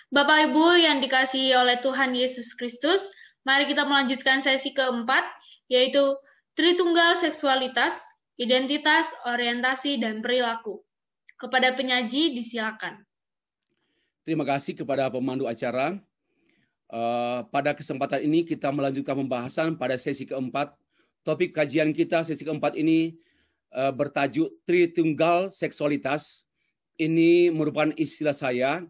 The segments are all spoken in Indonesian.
Bapak Ibu yang dikasihi oleh Tuhan Yesus Kristus, mari kita melanjutkan sesi keempat, yaitu Tritunggal Seksualitas, Identitas, Orientasi, dan Perilaku. Kepada penyaji, disilakan. Terima kasih kepada pemandu acara. Pada kesempatan ini kita melanjutkan pembahasan pada sesi keempat. Topik kajian kita sesi keempat ini bertajuk Tritunggal Seksualitas. Ini merupakan istilah saya.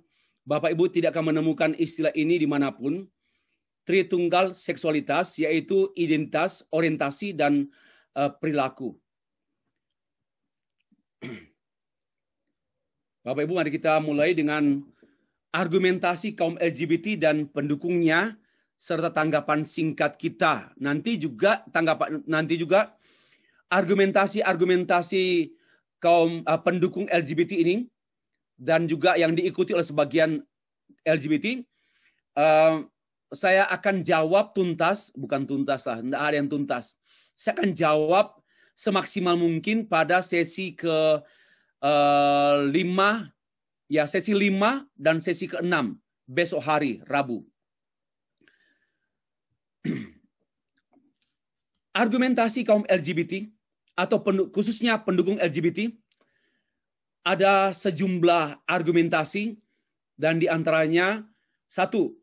Bapak Ibu tidak akan menemukan istilah ini dimanapun. Tritunggal seksualitas yaitu identitas, orientasi, dan perilaku. Bapak Ibu, mari kita mulai dengan argumentasi kaum LGBT dan pendukungnya serta tanggapan singkat kita. Nanti juga argumentasi kaum pendukung LGBT ini dan juga yang diikuti oleh sebagian LGBT. Saya akan jawab tuntas, bukan tuntas lah, tidak ada yang tuntas. Saya akan jawab semaksimal mungkin pada sesi sesi 5 dan sesi ke-6 besok hari, Rabu. Argumentasi kaum LGBT atau khususnya pendukung LGBT, ada sejumlah argumentasi dan diantaranya satu,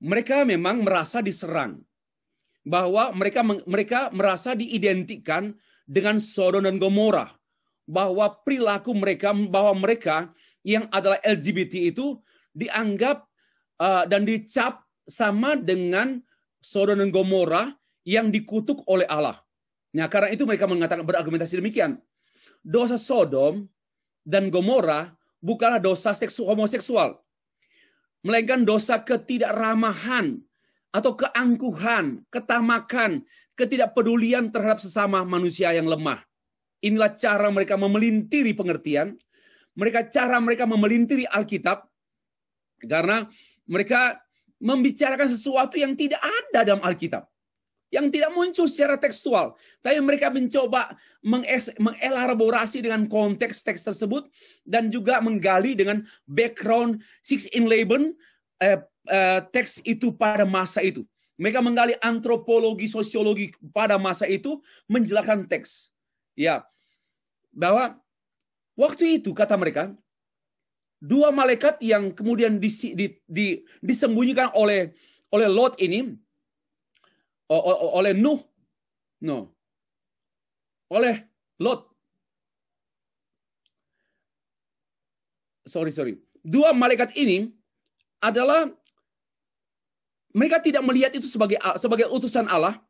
mereka memang merasa diserang, bahwa mereka merasa diidentikan dengan Sodom dan Gomora, bahwa perilaku mereka, bahwa mereka yang adalah LGBT itu dianggap dan dicap sama dengan Sodom dan Gomora yang dikutuk oleh Allah. Nah, karena itu mereka mengatakan, berargumentasi demikian. Dosa Sodom dan Gomora bukanlah dosa homoseksual, melainkan dosa ketidakramahan atau keangkuhan, ketamakan, ketidakpedulian terhadap sesama manusia yang lemah. Inilah cara mereka memelintiri pengertian, cara mereka memelintiri Alkitab, karena mereka membicarakan sesuatu yang tidak ada dalam Alkitab, yang tidak muncul secara tekstual, tapi mereka mencoba mengelaborasi dengan konteks teks tersebut dan juga menggali dengan background 611 teks itu pada masa itu. Mereka menggali antropologi, sosiologi pada masa itu, menjelaskan teks. Ya, bahwa waktu itu kata mereka, dua malaikat yang kemudian disembunyikan oleh Lot ini, oleh Nuh, oleh Lot. Sorry. Dua malaikat ini adalah, mereka tidak melihat itu sebagai utusan Allah,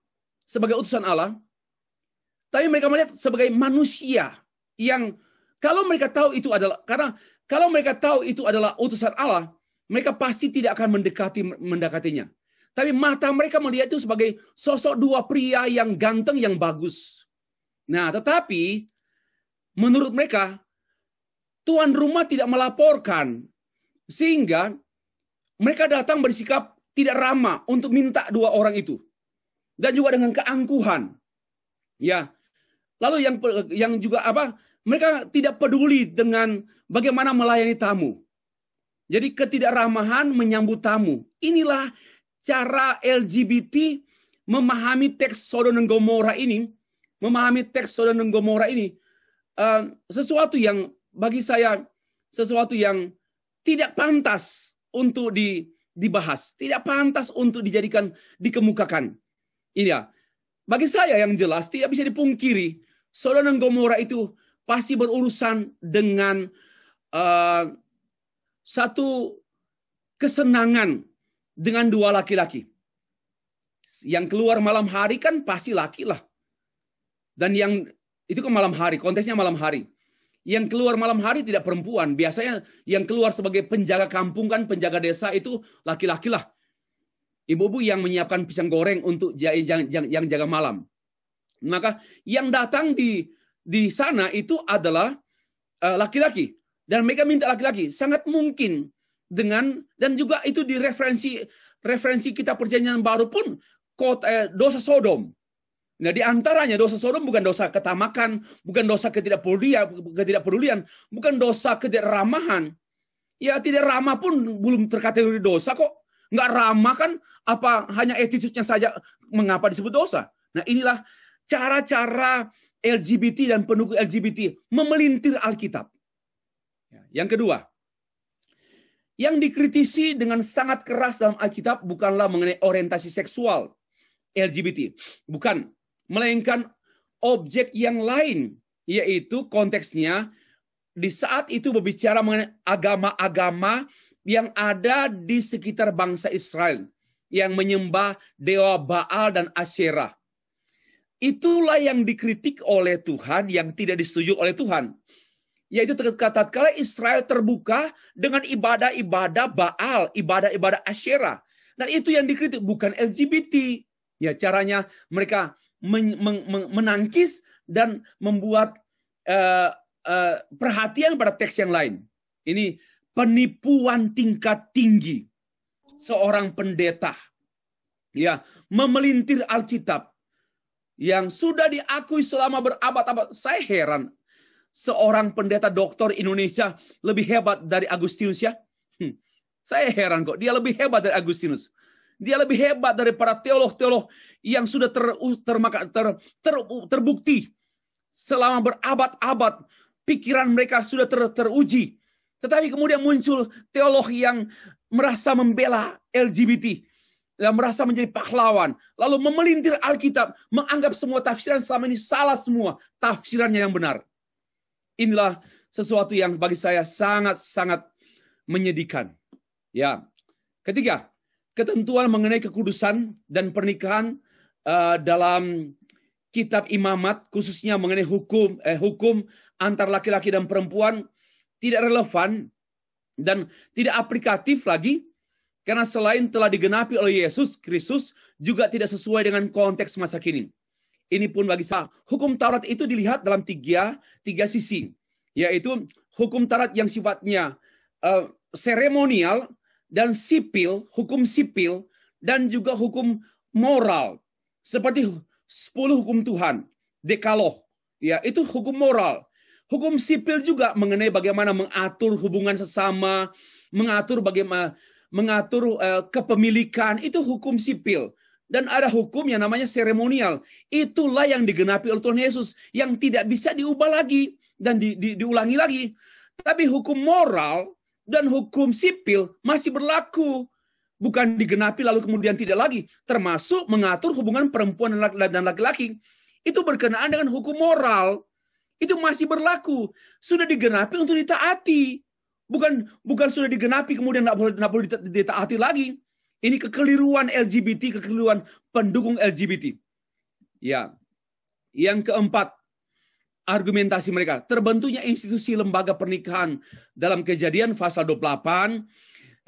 tapi mereka melihat sebagai manusia yang kalau mereka tahu itu adalah utusan Allah, mereka pasti tidak akan mendekatinya. Tapi mata mereka melihat itu sebagai sosok dua pria yang ganteng, yang bagus. Nah, tetapi menurut mereka, tuan rumah tidak melaporkan, sehingga mereka datang bersikap tidak ramah untuk minta dua orang itu. Dan juga dengan keangkuhan. Ya. Lalu yang juga mereka tidak peduli dengan bagaimana melayani tamu. Jadi ketidakramahan menyambut tamu. Inilah cara LGBT memahami teks Sodom dan Gomora ini. Sesuatu yang bagi saya, sesuatu yang tidak pantas untuk dibahas, tidak pantas untuk dikemukakan. Ini ya, bagi saya yang jelas tidak bisa dipungkiri, Sodom dan Gomora itu pasti berurusan dengan satu kesenangan dengan dua laki-laki. Yang keluar malam hari kan pasti laki lah. Dan yang itu kan malam hari, konteksnya malam hari. Yang keluar malam hari tidak perempuan. Biasanya yang keluar sebagai penjaga kampung kan, penjaga desa itu laki-laki lah. Ibu-ibu yang menyiapkan pisang goreng untuk yang jaga malam. Maka yang datang di sana itu adalah laki-laki. Dan mereka minta laki-laki. Sangat mungkin dan juga itu di referensi kitab Perjanjian Baru pun dosa Sodom. Nah, di antaranya dosa Sodom bukan dosa ketamakan, bukan dosa ketidakpedulian, bukan dosa ketidakramahan, Ya tidak ramah pun belum terkategori dosa kok. Nggak ramah kan apa hanya attitude-nya saja mengapa disebut dosa. Nah inilah cara-cara LGBT dan pendukung LGBT memelintir Alkitab. Yang kedua, yang dikritisi dengan sangat keras dalam Alkitab bukanlah mengenai orientasi seksual LGBT. Bukan. Melainkan objek yang lain. Yaitu konteksnya di saat itu berbicara mengenai agama-agama yang ada di sekitar bangsa Israel. Yang menyembah dewa Baal dan Asyerah. Itulah yang dikritik oleh Tuhan yang tidak disetujui oleh Tuhan. Yaitu tatkala Israel terbuka dengan ibadah-ibadah Baal, ibadah-ibadah Asyerah. Dan itu yang dikritik, bukan LGBT. Ya, caranya mereka menangkis dan membuat perhatian pada teks yang lain. Ini penipuan tingkat tinggi. Seorang pendeta ya memelintir Alkitab yang sudah diakui selama berabad-abad. Saya heran. Seorang pendeta doktor Indonesia lebih hebat dari Agustinus ya? Saya heran kok, dia lebih hebat dari Agustinus. Dia lebih hebat dari para teolog-teolog yang sudah terbukti selama berabad-abad. Pikiran mereka sudah teruji. Tetapi kemudian muncul teolog yang merasa membela LGBT. Dan merasa menjadi pahlawan. Lalu memelintir Alkitab. Menganggap semua tafsiran selama ini salah semua. Tafsirannya yang benar. Inilah sesuatu yang bagi saya sangat-sangat menyedihkan. Ya. Ketiga, ketentuan mengenai kekudusan dan pernikahan dalam kitab Imamat, khususnya mengenai hukum antar laki-laki dan perempuan, tidak relevan dan tidak aplikatif lagi, karena selain telah digenapi oleh Yesus Kristus, juga tidak sesuai dengan konteks masa kini. Ini pun bagi saya, hukum Taurat itu dilihat dalam tiga sisi, yaitu hukum Taurat yang sifatnya seremonial dan sipil, hukum sipil, dan juga hukum moral, seperti 10 hukum Tuhan, Dekaloh, ya itu hukum moral. Hukum sipil juga mengenai bagaimana mengatur hubungan sesama, mengatur kepemilikan, itu hukum sipil. Dan ada hukum yang namanya seremonial. Itulah yang digenapi oleh Tuhan Yesus. Yang tidak bisa diubah lagi. Dan diulangi lagi. Tapi hukum moral dan hukum sipil masih berlaku. Bukan digenapi lalu kemudian tidak lagi. Termasuk mengatur hubungan perempuan dan laki-laki. Itu berkenaan dengan hukum moral. Itu masih berlaku. Sudah digenapi untuk ditaati. Bukan sudah digenapi kemudian tidak boleh ditaati lagi. Ini kekeliruan LGBT, kekeliruan pendukung LGBT. Ya. Yang keempat, argumentasi mereka. Terbentuknya institusi lembaga pernikahan dalam Kejadian pasal 28,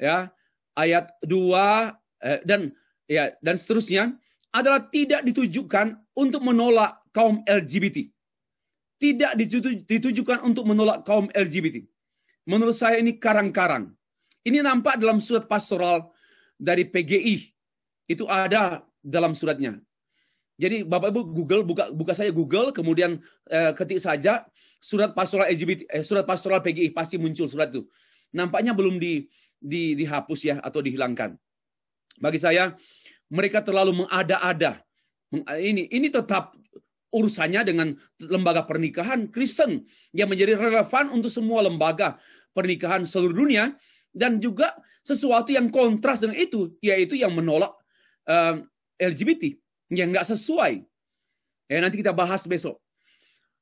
ya, ayat 2 dan seterusnya adalah tidak ditujukan untuk menolak kaum LGBT. Tidak ditujukan untuk menolak kaum LGBT. Menurut saya ini karang-karang. Ini nampak dalam surat pastoral dari PGI. Itu ada dalam suratnya. Jadi Bapak Ibu buka saja Google, kemudian ketik saja surat pastoral LGBT, surat pastoral PGI, pasti muncul surat itu. Nampaknya belum dihapus ya atau dihilangkan. Bagi saya mereka terlalu mengada-ada. Ini tetap urusannya dengan lembaga pernikahan Kristen yang menjadi relevan untuk semua lembaga pernikahan seluruh dunia. Dan juga sesuatu yang kontras dengan itu, yaitu yang menolak LGBT, yang nggak sesuai. Ya, nanti kita bahas besok.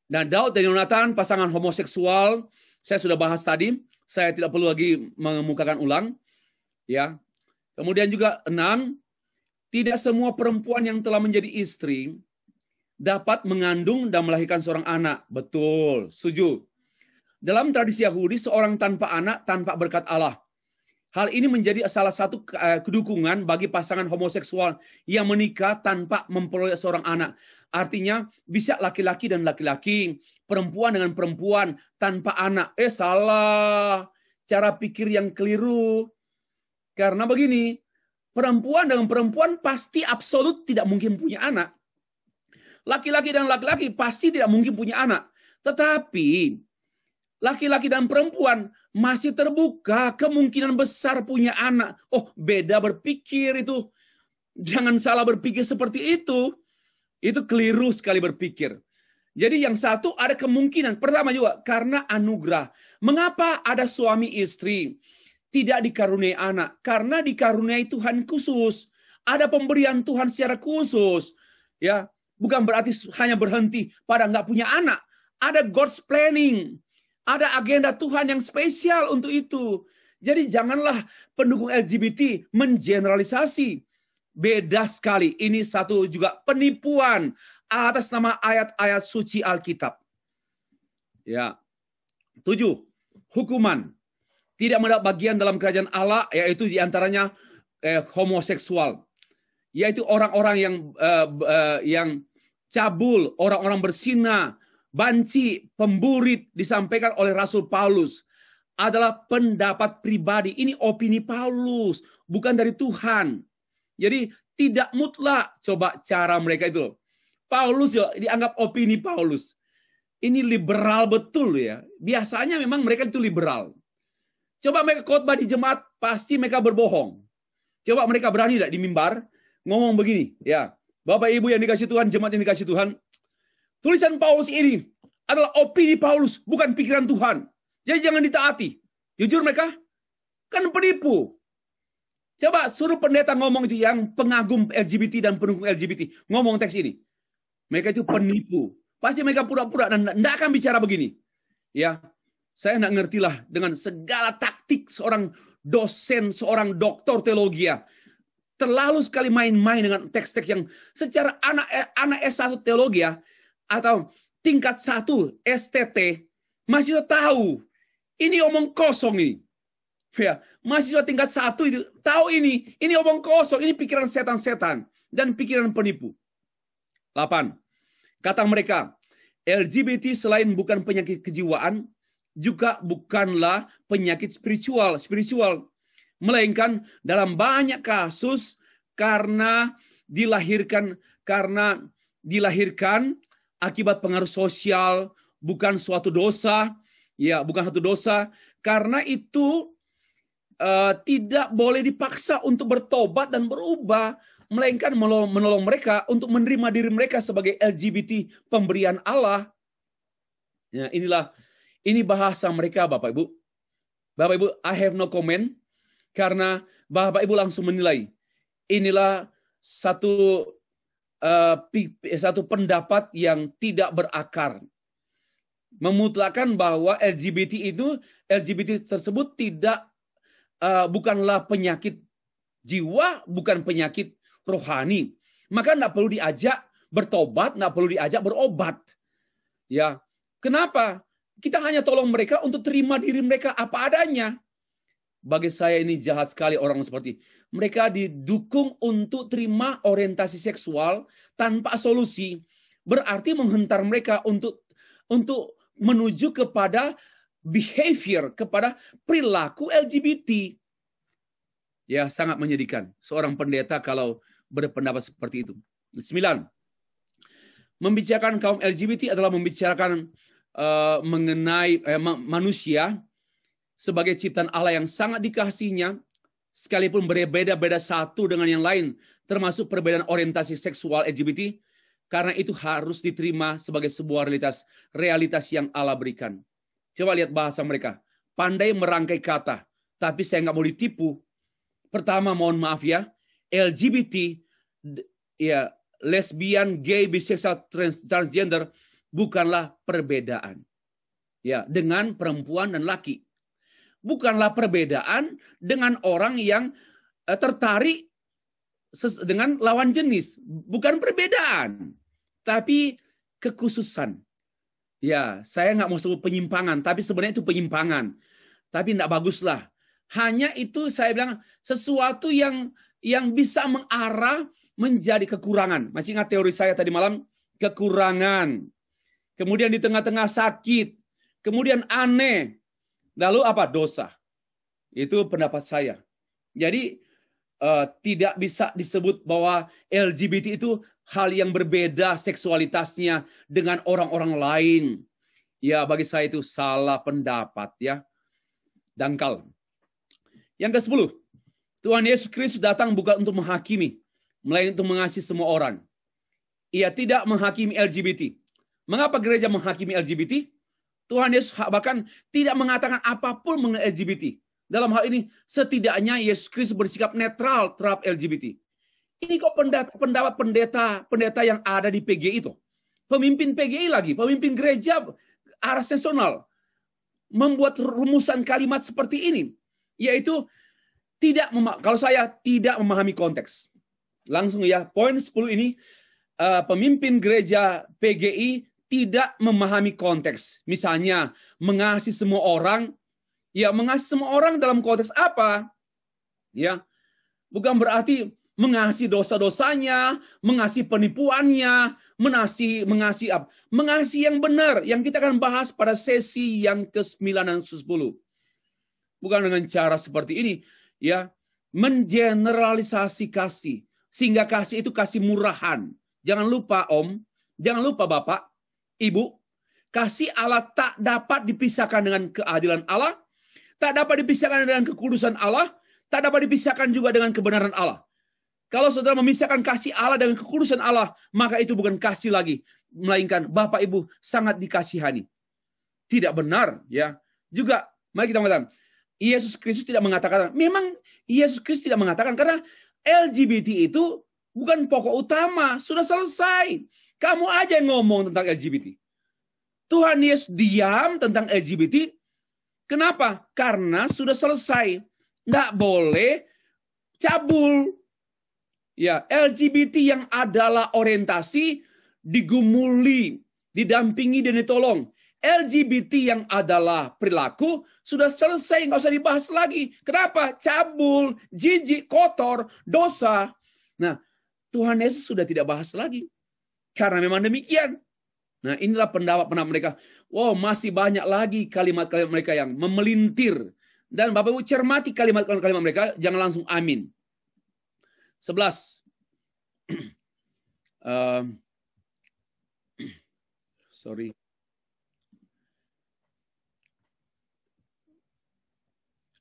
Dan Daud dan Yonatan, pasangan homoseksual, saya sudah bahas tadi, saya tidak perlu lagi mengemukakan ulang. Ya. Kemudian juga 6, tidak semua perempuan yang telah menjadi istri dapat mengandung dan melahirkan seorang anak. Betul, setuju. Dalam tradisi Yahudi, seorang tanpa anak, tanpa berkat Allah. Hal ini menjadi salah satu kedukungan bagi pasangan homoseksual yang menikah tanpa memperoleh seorang anak. Artinya bisa laki-laki dan laki-laki, perempuan dengan perempuan tanpa anak. Salah. Cara pikir yang keliru. Karena begini, perempuan dengan perempuan pasti absolut tidak mungkin punya anak. Laki-laki dan laki-laki pasti tidak mungkin punya anak. Tetapi laki-laki dan perempuan masih terbuka, kemungkinan besar punya anak. Oh, beda berpikir itu. Jangan salah berpikir seperti itu. Itu keliru sekali berpikir. Jadi yang satu ada kemungkinan. Pertama juga, karena anugerah. Mengapa ada suami istri tidak dikaruniai anak? Karena dikaruniai Tuhan khusus. Ada pemberian Tuhan secara khusus. Ya, bukan berarti hanya berhenti pada nggak punya anak. Ada God's planning. Ada agenda Tuhan yang spesial untuk itu. Jadi janganlah pendukung LGBT mengeneralisasi. Beda sekali. Ini satu juga penipuan atas nama ayat-ayat suci Alkitab. Ya. 7. Hukuman. Tidak mendapat bagian dalam kerajaan Allah, yaitu diantaranya homoseksual. Yaitu orang-orang yang cabul, orang-orang berzina, banci, pemburit, disampaikan oleh Rasul Paulus. Adalah pendapat pribadi. Ini opini Paulus, bukan dari Tuhan. Jadi tidak mutlak. Coba cara mereka itu. Paulus ya dianggap opini Paulus. Ini liberal betul ya. Biasanya memang mereka itu liberal. Coba mereka khotbah di jemaat, pasti mereka berbohong. Coba mereka berani tidak di mimbar ngomong begini, ya. Bapak Ibu yang dikasih Tuhan, jemaat yang dikasih Tuhan, tulisan Paulus ini adalah opini Paulus, bukan pikiran Tuhan. Jadi jangan ditaati. Jujur mereka kan penipu. Coba suruh pendeta ngomong itu yang pengagum LGBT dan pendukung LGBT. Ngomong teks ini. Mereka itu penipu. Pasti mereka pura-pura dan tidak akan bicara begini. Ya, saya tidak ngertilah dengan segala taktik seorang dosen, seorang doktor teologi. Terlalu sekali main-main dengan teks-teks yang secara anak S1 teologi atau tingkat 1 STT masih tahu. Ini omong kosong ini. Ya, mahasiswa tingkat 1 itu tahu ini omong kosong, ini pikiran setan-setan dan pikiran penipu. 8. Kata mereka, LGBT selain bukan penyakit kejiwaan, juga bukanlah penyakit spiritual, melainkan dalam banyak kasus karena dilahirkan akibat pengaruh sosial, bukan suatu dosa, ya, bukan satu dosa. Karena itu tidak boleh dipaksa untuk bertobat dan berubah, melainkan menolong mereka untuk menerima diri mereka sebagai LGBT pemberian Allah. Ya, ini bahasa mereka, Bapak Ibu. Bapak Ibu, I have no comment, karena Bapak Ibu langsung menilai. Inilah satu pendapat yang tidak berakar. Memutlakkan bahwa LGBT tersebut bukanlah penyakit jiwa, bukan penyakit rohani. Maka tidak perlu diajak bertobat, tidak perlu diajak berobat. Ya, kenapa? Kita hanya tolong mereka untuk terima diri mereka apa adanya. Bagi saya ini jahat sekali orang seperti mereka didukung untuk terima orientasi seksual tanpa solusi. Berarti menghentar mereka untuk menuju kepada behavior, kepada perilaku LGBT. Ya, sangat menyedihkan seorang pendeta kalau berpendapat seperti itu. 9. Membicarakan kaum LGBT adalah membicarakan mengenai manusia sebagai ciptaan Allah yang sangat dikasihinya, sekalipun berbeda-beda satu dengan yang lain, termasuk perbedaan orientasi seksual LGBT, karena itu harus diterima sebagai sebuah realitas yang Allah berikan. Coba lihat bahasa mereka. Pandai merangkai kata, tapi saya nggak mau ditipu. Pertama, mohon maaf ya, LGBT, ya, lesbian, gay, bisexual, transgender, bukanlah perbedaan. Ya, dengan perempuan dan laki. Bukanlah perbedaan dengan orang yang tertarik dengan lawan jenis. Bukan perbedaan, tapi kekhususan. Ya, saya nggak mau sebut penyimpangan, tapi sebenarnya itu penyimpangan. Tapi tidak baguslah. Hanya itu saya bilang sesuatu yang bisa mengarah menjadi kekurangan. Masih ingat teori saya tadi malam? Kekurangan. Kemudian di tengah-tengah sakit. Kemudian aneh. Lalu apa? Dosa. Itu pendapat saya. Jadi tidak bisa disebut bahwa LGBT itu hal yang berbeda seksualitasnya dengan orang-orang lain. Ya, bagi saya itu salah pendapat ya. Dangkal. Yang ke-10, Tuhan Yesus Kristus datang bukan untuk menghakimi, melainkan untuk mengasihi semua orang. Ia tidak menghakimi LGBT. Mengapa gereja menghakimi LGBT? Tuhan Yesus bahkan tidak mengatakan apapun mengenai LGBT. Dalam hal ini, setidaknya Yesus Kristus bersikap netral terhadap LGBT. Ini kok pendapat pendeta yang ada di PGI itu. Pemimpin PGI lagi, pemimpin gereja aras nasional membuat rumusan kalimat seperti ini, yaitu kalau saya tidak memahami konteks. Langsung ya, poin 10 ini, pemimpin gereja PGI tidak memahami konteks. Misalnya, mengasihi semua orang, ya mengasihi semua orang dalam konteks apa? Ya, bukan berarti mengasihi dosa-dosanya, mengasihi penipuannya, mengasihi yang benar, yang kita akan bahas pada sesi yang ke-9 dan ke-10. Bukan dengan cara seperti ini, ya, mengeneralisasi kasih, sehingga kasih itu kasih murahan. Jangan lupa Om, jangan lupa Bapak, Ibu, kasih Allah tak dapat dipisahkan dengan keadilan Allah, tak dapat dipisahkan dengan kekudusan Allah, tak dapat dipisahkan juga dengan kebenaran Allah. Kalau saudara memisahkan kasih Allah dengan kekudusan Allah, maka itu bukan kasih lagi, melainkan Bapak Ibu sangat dikasihani. Tidak benar, ya. Juga mari kita mengatakan, Yesus Kristus tidak mengatakan, memang Yesus Kristus tidak mengatakan karena LGBT itu bukan pokok utama, sudah selesai. Kamu aja yang ngomong tentang LGBT. Tuhan Yesus diam tentang LGBT. Kenapa? Karena sudah selesai. Nggak boleh cabul. Ya, LGBT yang adalah orientasi digumuli, didampingi dan ditolong. LGBT yang adalah perilaku sudah selesai, nggak usah dibahas lagi. Kenapa? Cabul, jijik, kotor, dosa. Nah, Tuhan Yesus sudah tidak bahas lagi. Karena memang demikian. Nah, inilah pendapat mereka. Wow, masih banyak lagi kalimat-kalimat mereka yang memelintir. Dan Bapak Ibu cermati kalimat-kalimat mereka, jangan langsung amin. 11. Sorry.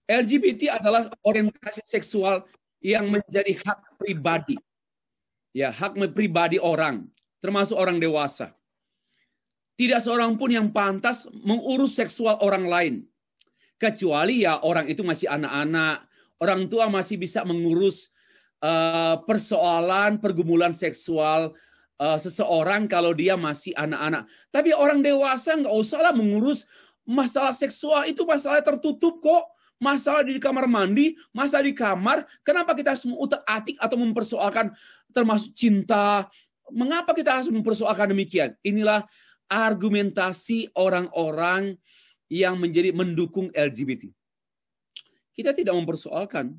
LGBT adalah orientasi seksual yang menjadi hak pribadi. Ya, hak pribadi orang, termasuk orang dewasa. Tidak seorang pun yang pantas mengurus seksual orang lain. Kecuali ya orang itu masih anak-anak, orang tua masih bisa mengurus persoalan pergumulan seksual seseorang kalau dia masih anak-anak. Tapi orang dewasa nggak usahlah mengurus masalah seksual, itu masalah tertutup kok. Masalah di kamar mandi, masalah di kamar. Kenapa kita harus mengutak-atik atau mempersoalkan termasuk cinta? Mengapa kita harus mempersoalkan demikian? Inilah argumentasi orang-orang yang menjadi mendukung LGBT. Kita tidak mempersoalkan.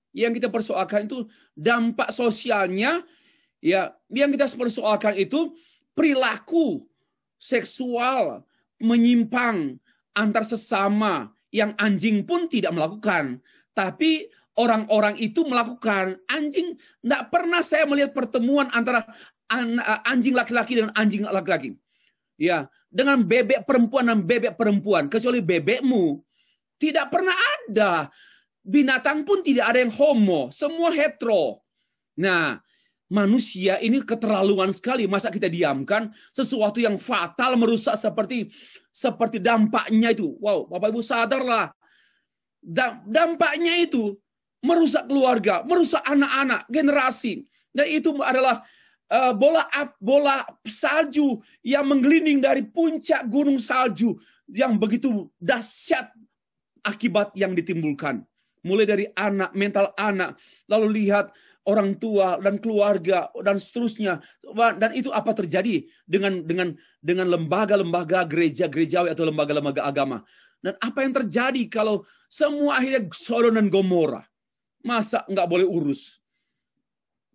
Yang kita persoalkan itu dampak sosialnya, ya, yang kita persoalkan itu perilaku seksual menyimpang antar sesama yang anjing pun tidak melakukan, tapi orang-orang itu melakukan. Anjing, tidak pernah saya melihat pertemuan antara anjing laki-laki dengan anjing laki-laki. Ya, dengan bebek perempuan dan bebek perempuan, kecuali bebekmu. Tidak pernah ada. Binatang pun tidak ada yang homo, semua hetero. Nah, manusia ini keterlaluan sekali. Masa kita diamkan sesuatu yang fatal merusak seperti dampaknya itu. Wow, Bapak Ibu sadarlah. Dampaknya itu merusak keluarga, merusak anak-anak, generasi. Dan itu adalah bola salju yang menggelinding dari puncak gunung salju yang begitu dahsyat akibat yang ditimbulkan. Mulai dari anak, mental anak, lalu lihat orang tua dan keluarga dan seterusnya. Dan itu apa terjadi dengan lembaga-lembaga gereja-gerejawi atau lembaga-lembaga agama. Dan apa yang terjadi kalau semua akhirnya Sodom dan Gomora? Masa nggak boleh urus?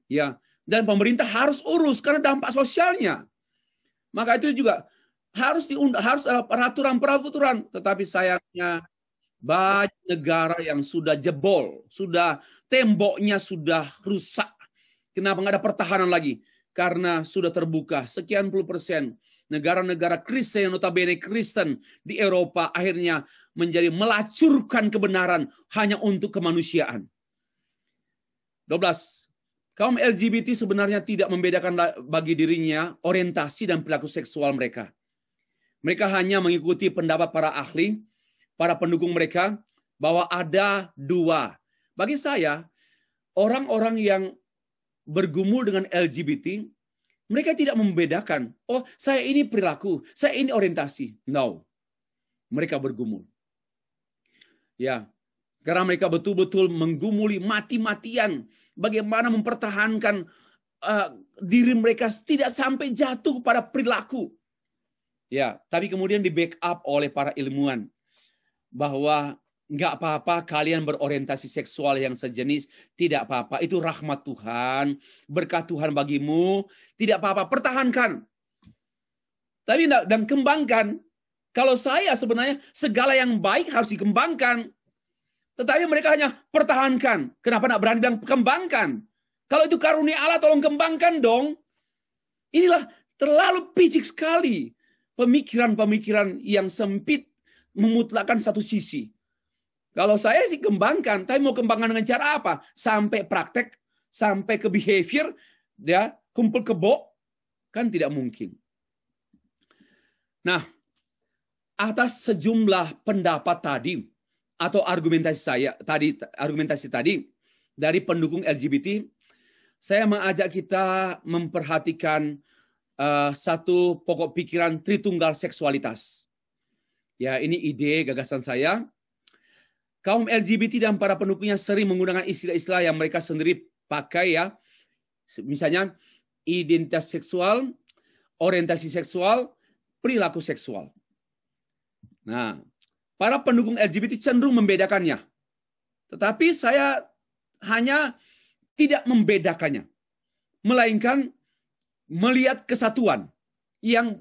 Ya, dan pemerintah harus urus karena dampak sosialnya. Maka itu juga harus ada peraturan-peraturan. Tetapi sayangnya banyak negara yang sudah jebol, temboknya sudah rusak. Kenapa nggak ada pertahanan lagi? Karena sudah terbuka sekian puluh persen negara-negara Kristen yang notabene Kristen di Eropa akhirnya menjadi melacurkan kebenaran hanya untuk kemanusiaan. 12. Kaum LGBT sebenarnya tidak membedakan bagi dirinya orientasi dan perilaku seksual mereka. Mereka hanya mengikuti pendapat para ahli, para pendukung mereka, bahwa ada dua. Bagi saya, orang-orang yang bergumul dengan LGBT, mereka tidak membedakan, oh saya ini perilaku, saya ini orientasi. No, mereka bergumul. Ya, karena mereka betul-betul menggumuli mati-matian bagaimana mempertahankan diri mereka tidak sampai jatuh pada perilaku. Ya, tapi kemudian di backup oleh para ilmuwan bahwa nggak apa-apa kalian berorientasi seksual yang sejenis, tidak apa-apa, itu rahmat Tuhan, berkat Tuhan bagimu, tidak apa-apa, pertahankan. Tapi dan kembangkan. Kalau saya sebenarnya segala yang baik harus dikembangkan. Tetapi mereka hanya pertahankan. Kenapa nggak berani bilang kembangkan? Kalau itu karunia Allah, tolong kembangkan dong. Inilah terlalu picik sekali pemikiran-pemikiran yang sempit memutlakkan satu sisi. Kalau saya sih kembangkan, tapi mau kembangkan dengan cara apa? Sampai praktek, sampai ke behavior, ya, kumpul kebo, kan tidak mungkin. Nah, atas sejumlah pendapat tadi atau argumentasi tadi dari pendukung LGBT, saya mengajak kita memperhatikan satu pokok pikiran Tritunggal seksualitas. Ya, ini ide gagasan saya. Kaum LGBT dan para pendukungnya sering menggunakan istilah-istilah yang mereka sendiri pakai, ya. Misalnya identitas seksual, orientasi seksual, perilaku seksual. Nah, para pendukung LGBT cenderung membedakannya. Tetapi saya hanya tidak membedakannya, melainkan melihat kesatuan yang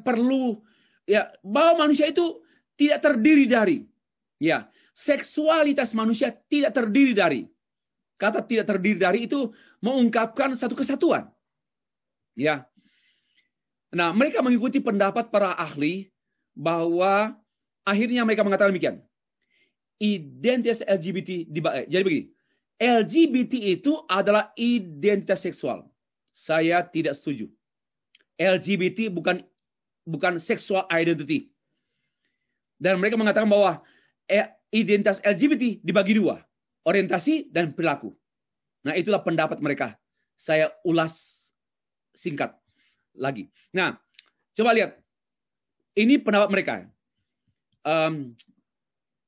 perlu, ya, bahwa manusia itu tidak terdiri dari, ya, seksualitas manusia tidak terdiri dari. Kata tidak terdiri dari itu mengungkapkan satu kesatuan. Ya. Nah, mereka mengikuti pendapat para ahli bahwa akhirnya mereka mengatakan demikian. Identitas LGBT jadi begini. LGBT itu adalah identitas seksual. Saya tidak setuju. LGBT bukan sexual identity. Dan mereka mengatakan bahwa identitas LGBT dibagi dua, orientasi dan perilaku. Nah, itulah pendapat mereka. Saya ulas singkat lagi. Nah, coba lihat. Ini pendapat mereka.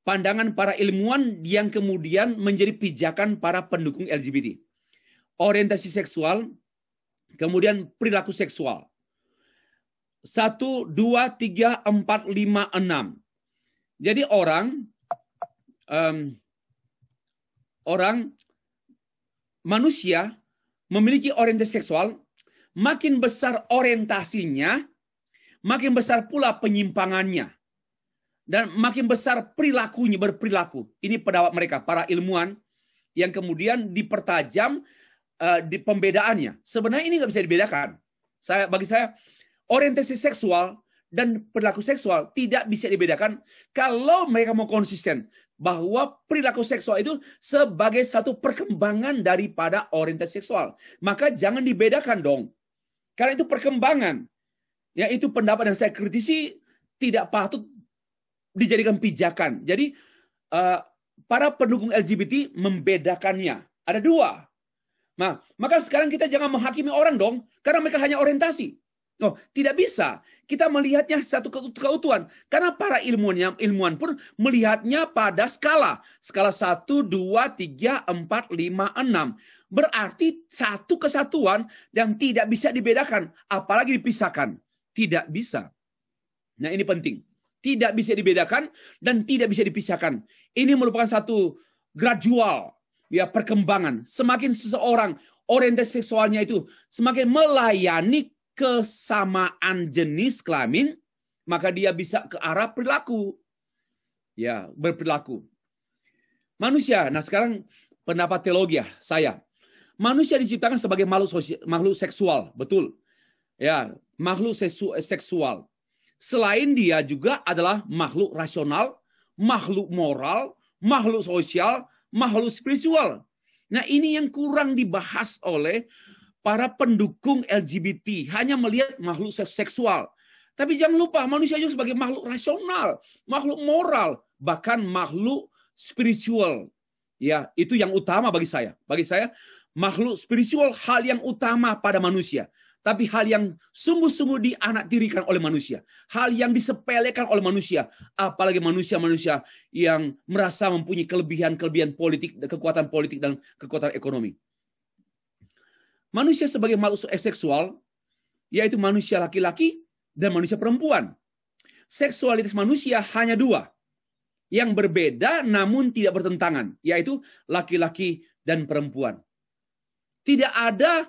Pandangan para ilmuwan yang kemudian menjadi pijakan para pendukung LGBT. Orientasi seksual, kemudian perilaku seksual. 1, 2, 3, 4, 5, 6. Jadi manusia memiliki orientasi seksual, makin besar orientasinya, makin besar pula penyimpangannya. Dan makin besar perilakunya, berperilaku. Ini pendapat mereka, para ilmuwan, yang kemudian dipertajam di pembedaannya. Sebenarnya ini nggak bisa dibedakan. Bagi saya, orientasi seksual dan perilaku seksual tidak bisa dibedakan kalau mereka mau konsisten bahwa perilaku seksual itu sebagai satu perkembangan daripada orientasi seksual. Maka jangan dibedakan dong. Karena itu perkembangan. Ya, itu pendapat yang saya kritisi tidak patut dijadikan pijakan. Jadi para pendukung LGBT membedakannya. Ada dua. Nah, maka sekarang kita jangan menghakimi orang dong, karena mereka hanya orientasi. Oh, tidak bisa. Kita melihatnya satu keutuhan. Karena para ilmuwan pun melihatnya pada skala. Skala 1, 2, 3, 4, 5, 6. Berarti satu kesatuan yang tidak bisa dibedakan. Apalagi dipisahkan. Tidak bisa. Nah, ini penting. Tidak bisa dibedakan dan tidak bisa dipisahkan. Ini merupakan satu gradual, ya, perkembangan. Semakin seseorang orientasi seksualnya itu semakin melayani kesamaan jenis kelamin, maka dia bisa ke arah perilaku. Ya, berperilaku. Manusia, nah sekarang pendapat teologi saya. Manusia diciptakan sebagai makhluk seksual, betul. Ya, makhluk seksual. Selain dia juga adalah makhluk rasional, makhluk moral, makhluk sosial, makhluk spiritual. Nah, ini yang kurang dibahas oleh para pendukung LGBT. Hanya melihat makhluk seksual. Tapi jangan lupa, manusia juga sebagai makhluk rasional, makhluk moral, bahkan makhluk spiritual. Ya, itu yang utama bagi saya. Bagi saya, makhluk spiritual hal yang utama pada manusia. Tapi hal yang sungguh-sungguh dianaktirikan oleh manusia. Hal yang disepelekan oleh manusia. Apalagi manusia-manusia yang merasa mempunyai kelebihan-kelebihan politik, kekuatan politik, dan kekuatan ekonomi. Manusia sebagai makhluk seksual, yaitu manusia laki-laki dan manusia perempuan. Seksualitas manusia hanya dua. Yang berbeda namun tidak bertentangan. Yaitu laki-laki dan perempuan. Tidak ada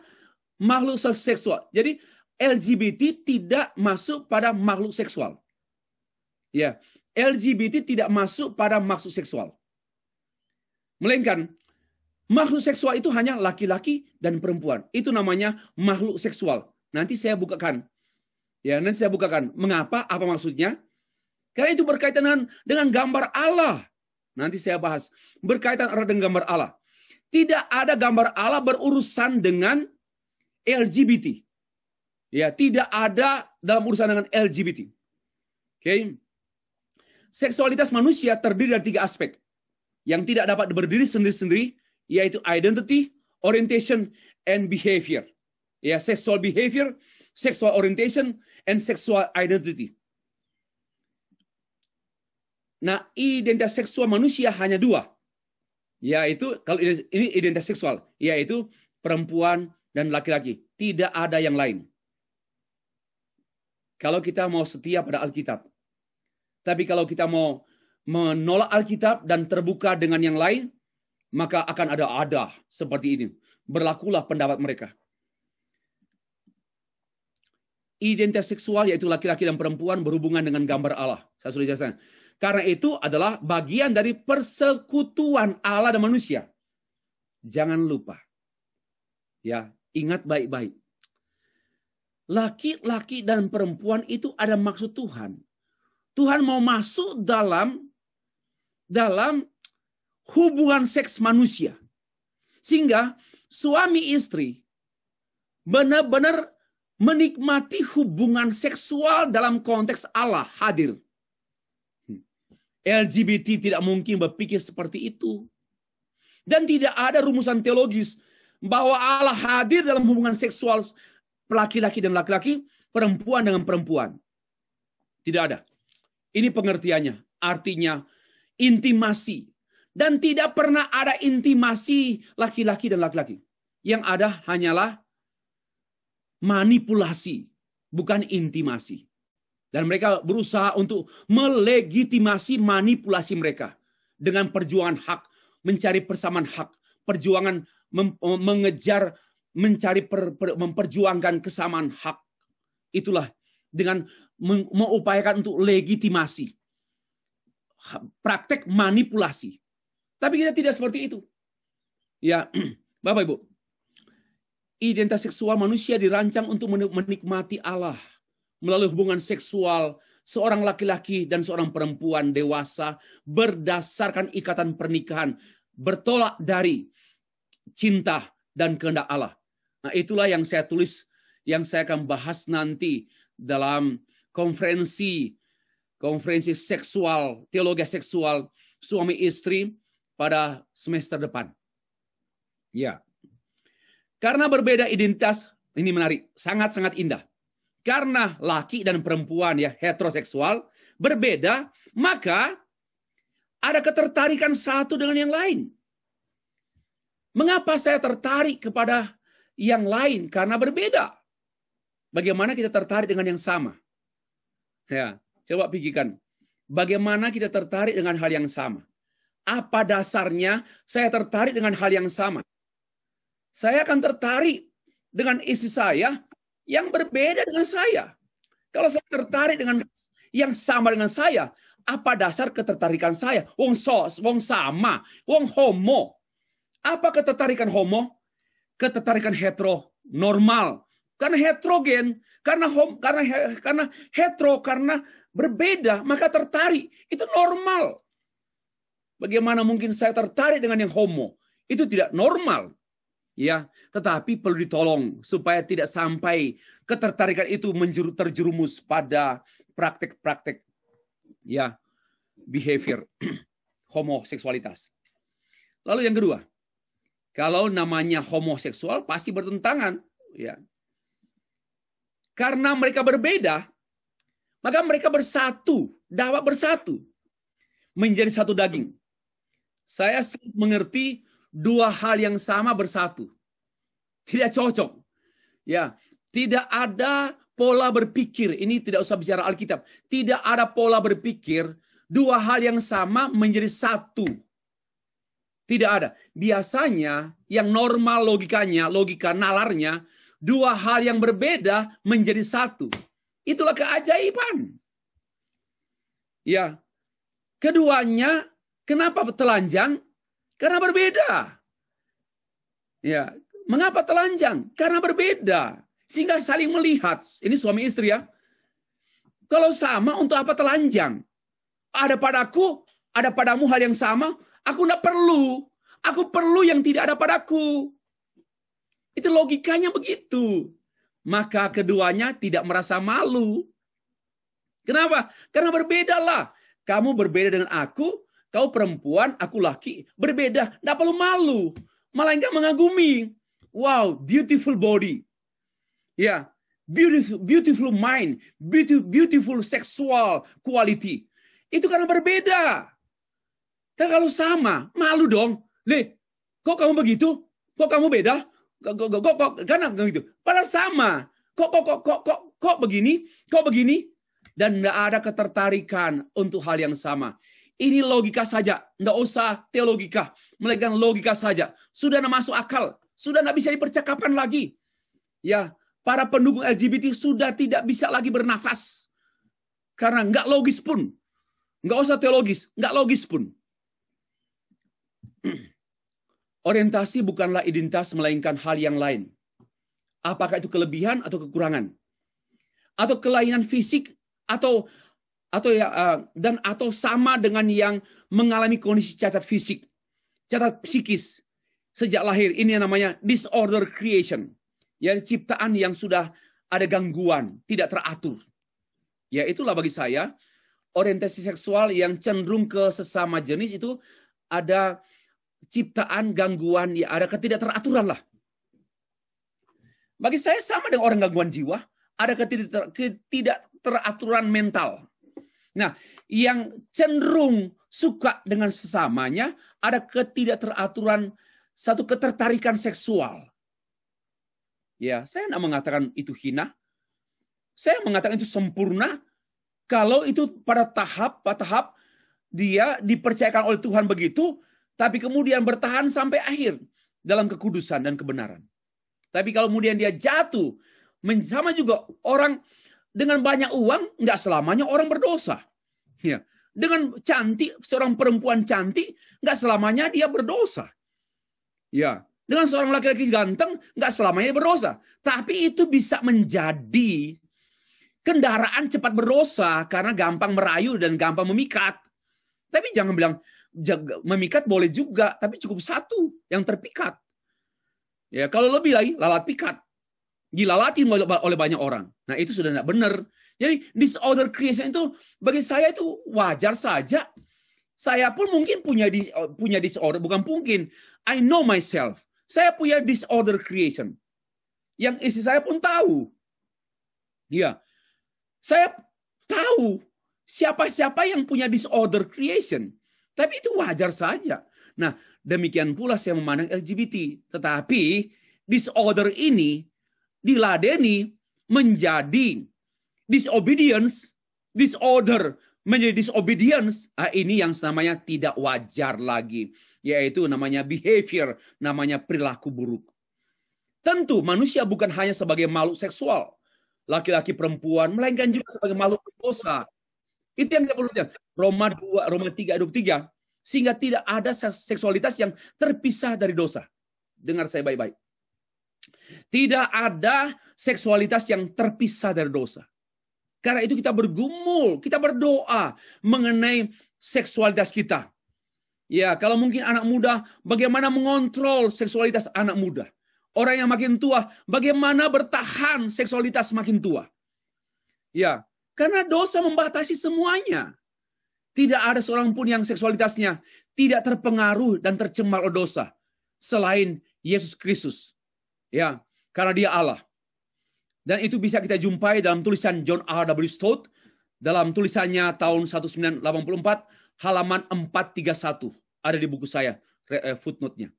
makhluk seksual. Jadi LGBT tidak masuk pada makhluk seksual. Ya, LGBT tidak masuk pada makhluk seksual. Melainkan makhluk seksual itu hanya laki-laki dan perempuan. Itu namanya makhluk seksual. Nanti saya bukakan. Ya, nanti saya bukakan. Mengapa? Apa maksudnya? Karena itu berkaitan dengan gambar Allah. Nanti saya bahas. Berkaitan erat dengan gambar Allah. Tidak ada gambar Allah berurusan dengan LGBT. Ya, tidak ada dalam urusan dengan LGBT. Oke. Seksualitas manusia terdiri dari 3 aspek. Yang tidak dapat berdiri sendiri-sendiri, yaitu identity, orientation, and behavior. Ya, sexual behavior, sexual orientation, and sexual identity. Nah, identitas seksual manusia hanya 2. Yaitu, kalau ini identitas seksual, yaitu perempuan dan laki-laki. Tidak ada yang lain. Kalau kita mau setia pada Alkitab. Tapi kalau kita mau menolak Alkitab dan terbuka dengan yang lain, maka akan ada seperti ini. Berlakulah pendapat mereka. Identitas seksual yaitu laki-laki dan perempuan berhubungan dengan gambar Allah. Saya sudah jelaskan. Karena itu adalah bagian dari persekutuan Allah dan manusia. Jangan lupa. Ya, ingat baik-baik. Laki-laki dan perempuan itu ada maksud Tuhan. Tuhan mau masuk dalam hubungan seks manusia. Sehingga suami istri benar-benar menikmati hubungan seksual dalam konteks Allah hadir. LGBT tidak mungkin berpikir seperti itu. Dan tidak ada rumusan teologis bahwa Allah hadir dalam hubungan seksual laki-laki dan laki-laki, perempuan dengan perempuan. Tidak ada. Ini pengertiannya. Artinya intimasi. Dan tidak pernah ada intimasi laki-laki dan laki-laki. Yang ada hanyalah manipulasi, bukan intimasi. Dan mereka berusaha untuk melegitimasi manipulasi mereka. Dengan perjuangan hak, mencari persamaan hak. Perjuangan mengejar, memperjuangkan kesamaan hak. Itulah dengan mengupayakan untuk legitimasi. Praktek manipulasi. Tapi kita tidak seperti itu. Ya, Bapak Ibu. Identitas seksual manusia dirancang untuk menikmati Allah. Melalui hubungan seksual seorang laki-laki dan seorang perempuan dewasa berdasarkan ikatan pernikahan, bertolak dari cinta dan kehendak Allah. Nah, itulah yang saya tulis, yang saya akan bahas nanti dalam konferensi seksual, teologi seksual suami istri pada semester depan. Ya. Karena berbeda identitas, ini menarik, sangat-sangat indah. Karena laki dan perempuan ya heteroseksual berbeda, maka ada ketertarikan satu dengan yang lain. Mengapa saya tertarik kepada yang lain? Karena berbeda. Bagaimana kita tertarik dengan yang sama? Ya, coba pikirkan. Bagaimana kita tertarik dengan hal yang sama? Apa dasarnya saya tertarik dengan hal yang sama? Saya akan tertarik dengan istri saya yang berbeda dengan saya. Kalau saya tertarik dengan yang sama dengan saya, apa dasar ketertarikan saya? Wong sama, wong homo. Apa ketertarikan homo? Ketertarikan hetero normal, Karena heterogen, karena berbeda, maka tertarik. Itu normal. Bagaimana mungkin saya tertarik dengan yang homo? Itu tidak normal. Ya, tetapi perlu ditolong supaya tidak sampai ketertarikan itu terjerumus pada praktek-praktek ya behavior homoseksualitas. Lalu yang kedua, kalau namanya homoseksual pasti bertentangan, ya. Karena mereka berbeda, maka mereka bersatu, dapat bersatu menjadi satu daging. Saya mengerti dua hal yang sama bersatu. Tidak cocok. Ya, tidak ada pola berpikir. Ini tidak usah bicara Alkitab. Tidak ada pola berpikir dua hal yang sama menjadi satu. Tidak ada. Biasanya yang normal logikanya, logika nalarnya, dua hal yang berbeda menjadi satu. Itulah keajaiban. Ya. Keduanya kenapa telanjang? Karena berbeda. Ya, mengapa telanjang? Karena berbeda. Sehingga saling melihat. Ini suami istri ya. Kalau sama, untuk apa telanjang? Ada padaku, ada padamu hal yang sama. Aku tidak perlu. Aku perlu yang tidak ada padaku. Itu logikanya begitu. Maka keduanya tidak merasa malu. Kenapa? Karena berbedalah. Kamu berbeda dengan aku. Kau perempuan, aku laki, berbeda. Tidak perlu malu. Malah enggak mengagumi. Wow, beautiful body. Ya, beautiful mind. Beautiful sexual quality. Itu karena berbeda. Tapi kalau sama, malu dong. Kok kamu begitu? Kok kamu beda? Karena begitu. Padahal sama. Kok begini? Kok begini? Dan tidak ada ketertarikan untuk hal yang sama. Ini logika saja, tidak usah teologika, melainkan logika saja. Sudah tidak masuk akal, sudah tidak bisa dipercakapkan lagi. Ya, para pendukung LGBT sudah tidak bisa lagi bernafas, karena nggak logis pun, nggak usah teologis, nggak logis pun. Orientasi bukanlah identitas, melainkan hal yang lain. Apakah itu kelebihan atau kekurangan, atau kelainan fisik, atau sama dengan yang mengalami kondisi cacat fisik, cacat psikis sejak lahir. Ini yang namanya disorder creation, ya, ciptaan yang sudah ada gangguan, tidak teratur. Ya, itulah bagi saya orientasi seksual yang cenderung ke sesama jenis itu ada ciptaan gangguan, ya, ada ketidakteraturan lah. Bagi saya sama dengan orang gangguan jiwa, ada ketidakteraturan mental. Nah, yang cenderung suka dengan sesamanya ada ketidakteraturan, satu ketertarikan seksual. Ya, saya tidak mengatakan itu hina. Saya mengatakan itu sempurna kalau itu pada tahap dia dipercayakan oleh Tuhan begitu, tapi kemudian bertahan sampai akhir dalam kekudusan dan kebenaran. Tapi kalau kemudian dia jatuh, sama juga orang dengan banyak uang, nggak selamanya orang berdosa. Ya. Dengan cantik, seorang perempuan cantik, nggak selamanya dia berdosa. Ya. Dengan seorang laki-laki ganteng, nggak selamanya dia berdosa. Tapi itu bisa menjadi kendaraan cepat berdosa, karena gampang merayu dan gampang memikat. Tapi jangan bilang, memikat boleh juga, tapi cukup satu yang terpikat. Ya, kalau lebih lagi, lalat pikat. Dilalati oleh banyak orang. Nah, itu sudah tidak benar. Jadi, disorder creation itu bagi saya itu wajar saja. Saya pun mungkin punya disorder, bukan mungkin. I know myself. Saya punya disorder creation. Yang istri saya pun tahu. Ya. Saya tahu siapa-siapa yang punya disorder creation. Tapi itu wajar saja. Nah, demikian pula saya memandang LGBT. Tetapi disorder ini diladeni menjadi disobedience, disorder menjadi disobedience. Ini yang namanya tidak wajar lagi, yaitu namanya behavior, namanya perilaku buruk. Tentu manusia bukan hanya sebagai makhluk seksual, laki-laki perempuan, melainkan juga sebagai makhluk berdosa. Itu yang kita perlu lihat. Roma 3:23, sehingga tidak ada seksualitas yang terpisah dari dosa. Dengar saya baik-baik. Tidak ada seksualitas yang terpisah dari dosa. Karena itu kita bergumul, kita berdoa mengenai seksualitas kita. Ya, kalau mungkin anak muda, bagaimana mengontrol seksualitas anak muda. Orang yang makin tua, bagaimana bertahan seksualitas makin tua. Ya, karena dosa membatasi semuanya. Tidak ada seorang pun yang seksualitasnya tidak terpengaruh dan tercemar oleh dosa selain Yesus Kristus. Ya, karena dia Allah. Dan itu bisa kita jumpai dalam tulisan John R.W. Stott dalam tulisannya tahun 1984 halaman 431 ada di buku saya footnote-nya.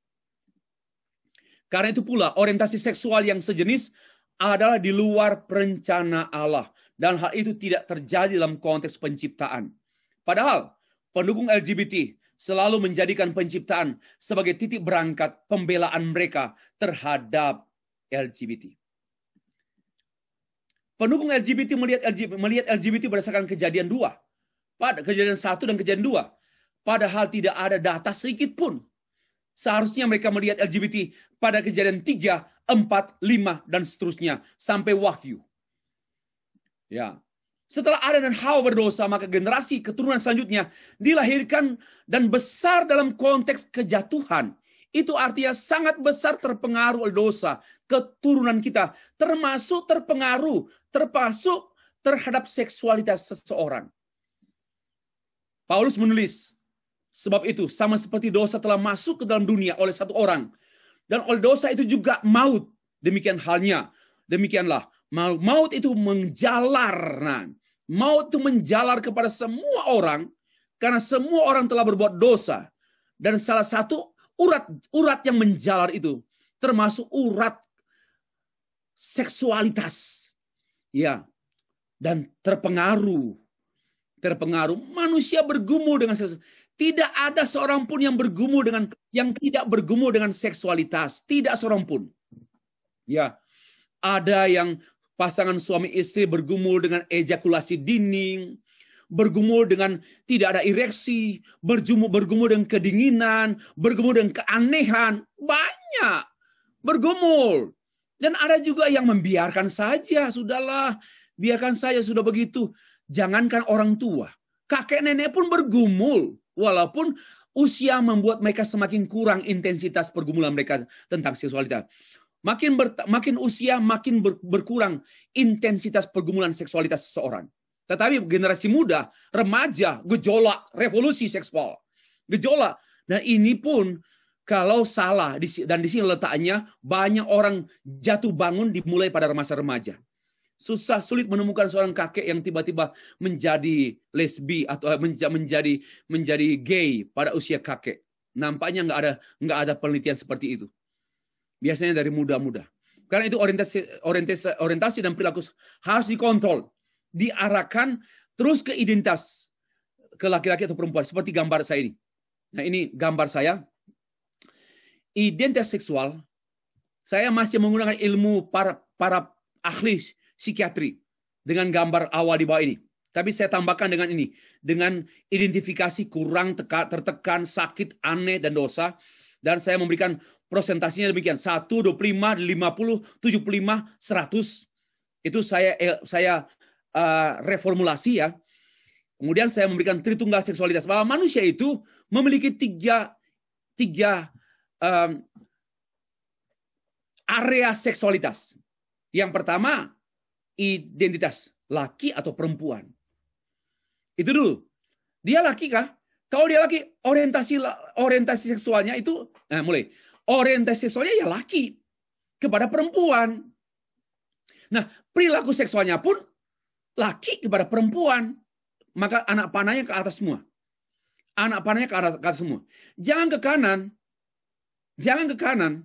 Karena itu pula orientasi seksual yang sejenis adalah di luar perencana Allah dan hal itu tidak terjadi dalam konteks penciptaan. Padahal pendukung LGBT selalu menjadikan penciptaan sebagai titik berangkat pembelaan mereka terhadap LGBT. Pendukung LGBT melihat LGBT berdasarkan kejadian 2. Pada kejadian 1 dan kejadian 2. Padahal tidak ada data sedikit pun. Seharusnya mereka melihat LGBT pada kejadian 3, 4, 5, dan seterusnya. Sampai Wahyu. Ya. Setelah Adam dan Hawa berdosa, maka generasi keturunan selanjutnya dilahirkan dan besar dalam konteks kejatuhan. Itu artinya sangat besar terpengaruh oleh dosa. Keturunan kita termasuk terhadap seksualitas seseorang. Paulus menulis, sebab itu sama seperti dosa telah masuk ke dalam dunia oleh satu orang. Dan oleh dosa itu juga maut. Demikian halnya. Demikianlah. Maut itu menjalar. Nah, maut itu menjalar kepada semua orang. Karena semua orang telah berbuat dosa. Dan salah satu urat yang menjalar itu. Termasuk urat seksualitas. Ya. Dan terpengaruh. Manusia bergumul dengan seksualitas. Tidak ada seorang pun yang tidak bergumul dengan seksualitas. Tidak seorang pun. Ya, ada yang pasangan suami istri bergumul dengan ejakulasi dini, bergumul dengan tidak ada ereksi, bergumul dengan kedinginan, bergumul dengan keanehan, banyak bergumul. Dan ada juga yang membiarkan saja, sudahlah, biarkan saja sudah begitu. Jangankan orang tua, kakek nenek pun bergumul. Walaupun usia membuat mereka semakin kurang intensitas pergumulan mereka tentang seksualitas. Makin usia, makin berkurang intensitas pergumulan seksualitas seseorang. Tetapi generasi muda, remaja, gejolak, revolusi seksual. Gejolak. Dan ini pun kalau salah, dan di sini letaknya, banyak orang jatuh bangun dimulai pada masa remaja. Sulit menemukan seorang kakek yang tiba-tiba menjadi lesbi atau menjadi gay pada usia kakek. Nampaknya nggak ada penelitian seperti itu. Biasanya dari muda-muda. Karena itu orientasi dan perilaku harus dikontrol, diarahkan terus ke identitas ke laki-laki atau perempuan seperti gambar saya ini. Nah, ini gambar saya. Identitas seksual saya masih menggunakan ilmu para ahli psikiatri dengan gambar awal di bawah ini. Tapi saya tambahkan dengan ini. Dengan identifikasi kurang, tertekan, sakit, aneh, dan dosa. Dan saya memberikan prosentasinya demikian. 1, 25, 50, 75, 100. Itu saya reformulasi ya. Kemudian saya memberikan tritunggal seksualitas. Bahwa manusia itu memiliki tiga area seksualitas. Yang pertama, identitas laki atau perempuan. Itu dulu. Dia laki kah? Kalau dia laki, orientasi seksualnya itu mulai. Orientasi seksualnya ya laki kepada perempuan. Nah, perilaku seksualnya pun laki kepada perempuan. Maka anak panahnya ke atas semua. Anak panahnya ke atas semua. Jangan ke kanan. Jangan ke kanan.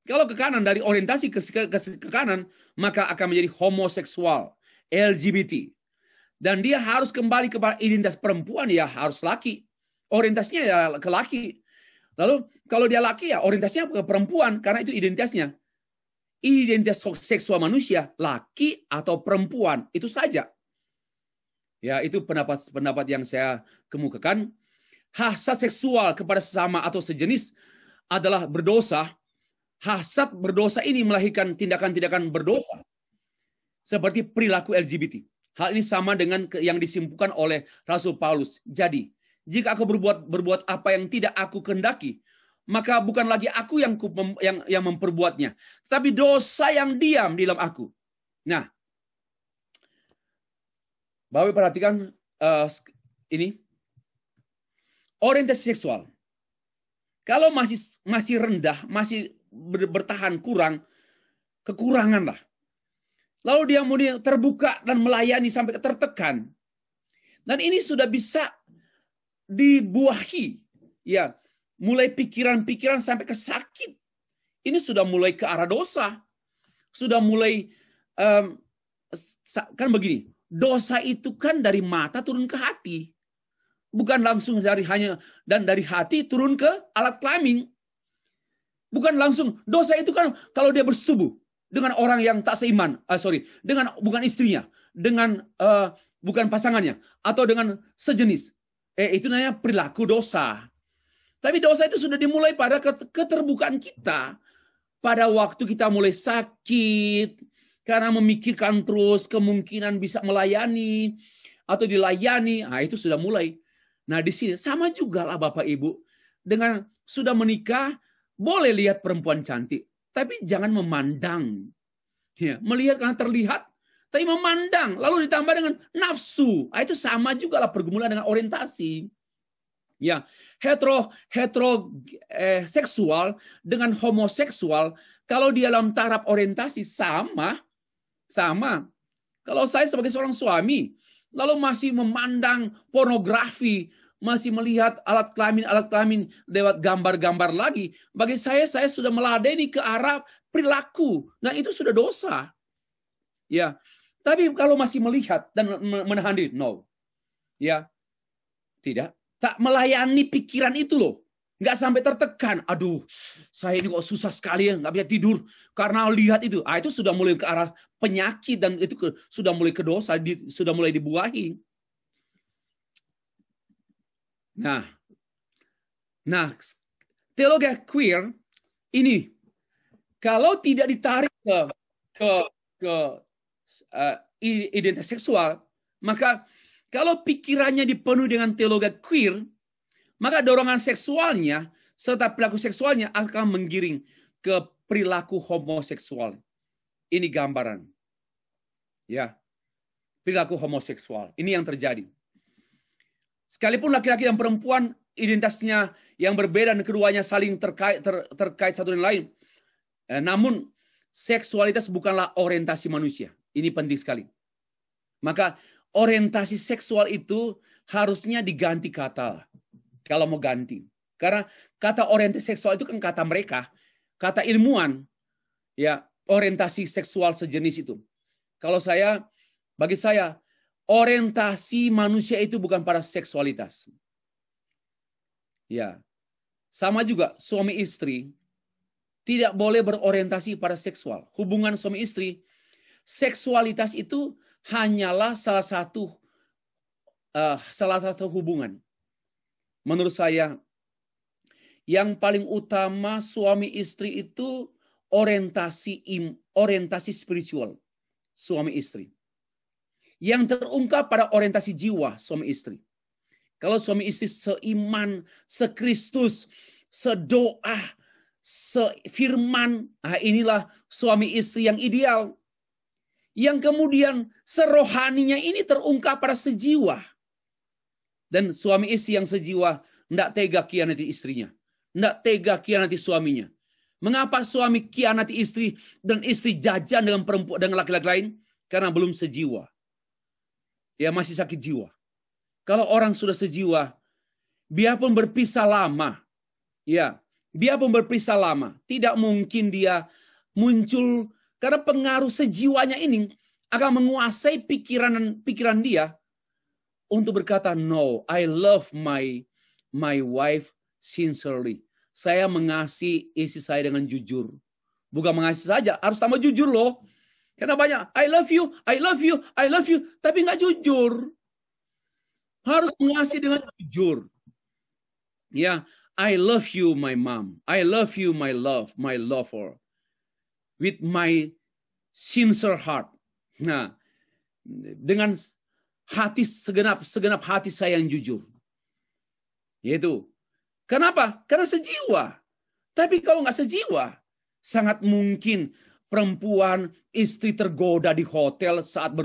Kalau ke kanan dari orientasi ke kanan, maka akan menjadi homoseksual, LGBT. Dan dia harus kembali kepada identitas perempuan, ya harus laki. Orientasinya ya ke laki. Lalu kalau dia laki ya orientasinya ke perempuan, karena itu identitasnya. Identitas seksual manusia, laki atau perempuan, itu saja. Ya, itu pendapat yang saya kemukakan. Hasrat seksual kepada sesama atau sejenis adalah berdosa hasad berdosa ini melahirkan tindakan-tindakan berdosa. Seperti perilaku LGBT. Hal ini sama dengan yang disimpulkan oleh Rasul Paulus. Jadi, jika aku berbuat apa yang tidak aku kehendaki, maka bukan lagi aku yang memperbuatnya, tapi dosa yang diam di dalam aku. Nah, Bapak perhatikan ini. Orientasi seksual. Kalau masih rendah, masih bertahan kekurangan lah. Lalu dia mau terbuka dan melayani sampai tertekan. Dan ini sudah bisa dibuahi. Ya, mulai pikiran-pikiran sampai ke sakit. Ini sudah mulai ke arah dosa. Sudah mulai, kan begini, dosa itu kan dari mata turun ke hati. Bukan langsung dari hati turun ke alat kelamin. Bukan langsung, dosa itu kan kalau dia bersetubuh dengan orang yang tak seiman, bukan istrinya, dengan bukan pasangannya, atau dengan sejenis. Itu namanya perilaku dosa. Tapi dosa itu sudah dimulai pada keterbukaan kita. Pada waktu kita mulai sakit, karena memikirkan terus kemungkinan bisa melayani, atau dilayani, itu sudah mulai. Nah di sini sama juga lah Bapak Ibu. Dengan sudah menikah, boleh lihat perempuan cantik. Tapi jangan memandang. Ya, melihat karena terlihat, tapi memandang. Lalu ditambah dengan nafsu. Itu sama juga lah pergumulan dengan orientasi. Ya, heteroseksual dengan homoseksual, kalau di dalam taraf orientasi sama. Kalau saya sebagai seorang suami, lalu masih memandang pornografi, masih melihat alat kelamin lewat gambar-gambar lagi, bagi saya sudah meladeni ke arah perilaku. Nah, itu sudah dosa. Ya. Tapi kalau masih melihat dan menahan diri, no. Ya. Tidak. Tak melayani pikiran itu loh. Nggak sampai tertekan. Aduh, saya ini kok susah sekali ya, nggak bisa tidur karena lihat itu. Itu sudah mulai ke arah penyakit dan itu sudah mulai ke dosa, sudah mulai dibuahi. Nah, teologi queer ini kalau tidak ditarik ke identitas seksual, maka kalau pikirannya dipenuhi dengan teologi queer, maka dorongan seksualnya serta perilaku seksualnya akan menggiring ke perilaku homoseksual. Ini gambaran. Ya. Perilaku homoseksual. Ini yang terjadi. Sekalipun laki-laki dan perempuan identitasnya yang berbeda dan keduanya saling terkait satu dengan lain. Namun seksualitas bukanlah orientasi manusia. Ini penting sekali. Maka orientasi seksual itu harusnya diganti kata. Kalau mau ganti. Karena kata orientasi seksual itu kan kata mereka. Kata ilmuwan. Ya, orientasi seksual sejenis itu. Bagi saya, orientasi manusia itu bukan pada seksualitas. Ya. Sama juga suami istri tidak boleh berorientasi pada seksual. Hubungan suami istri, seksualitas itu hanyalah salah satu hubungan. Menurut saya, yang paling utama suami istri itu orientasi spiritual suami istri. Yang terungkap pada orientasi jiwa suami istri. Kalau suami istri seiman, sekristus, sedoa, sefirman, inilah suami istri yang ideal. Yang kemudian serohaninya ini terungkap pada sejiwa. Dan suami istri yang sejiwa tidak tega khianati istrinya. Tidak tega khianati suaminya. Mengapa suami khianati istri dan istri jajan dengan perempuan dengan laki-laki lain? Karena belum sejiwa. Ya, masih sakit jiwa. Kalau orang sudah sejiwa, biarpun berpisah lama, tidak mungkin dia muncul karena pengaruh sejiwanya ini akan menguasai pikiran dia untuk berkata, no, I love my wife sincerely. Saya mengasihi istri saya dengan jujur. Bukan mengasihi saja, harus tambah jujur loh. Karena banyak, I love you, tapi nggak jujur. Harus mengasihi dengan jujur. Ya, I love you, my mom. I love you, my lover. With my sincere heart. Nah, dengan hati segenap hati saya yang jujur. Yaitu, kenapa? Karena sejiwa. Tapi kalau nggak sejiwa, sangat mungkin perempuan, istri tergoda di hotel saat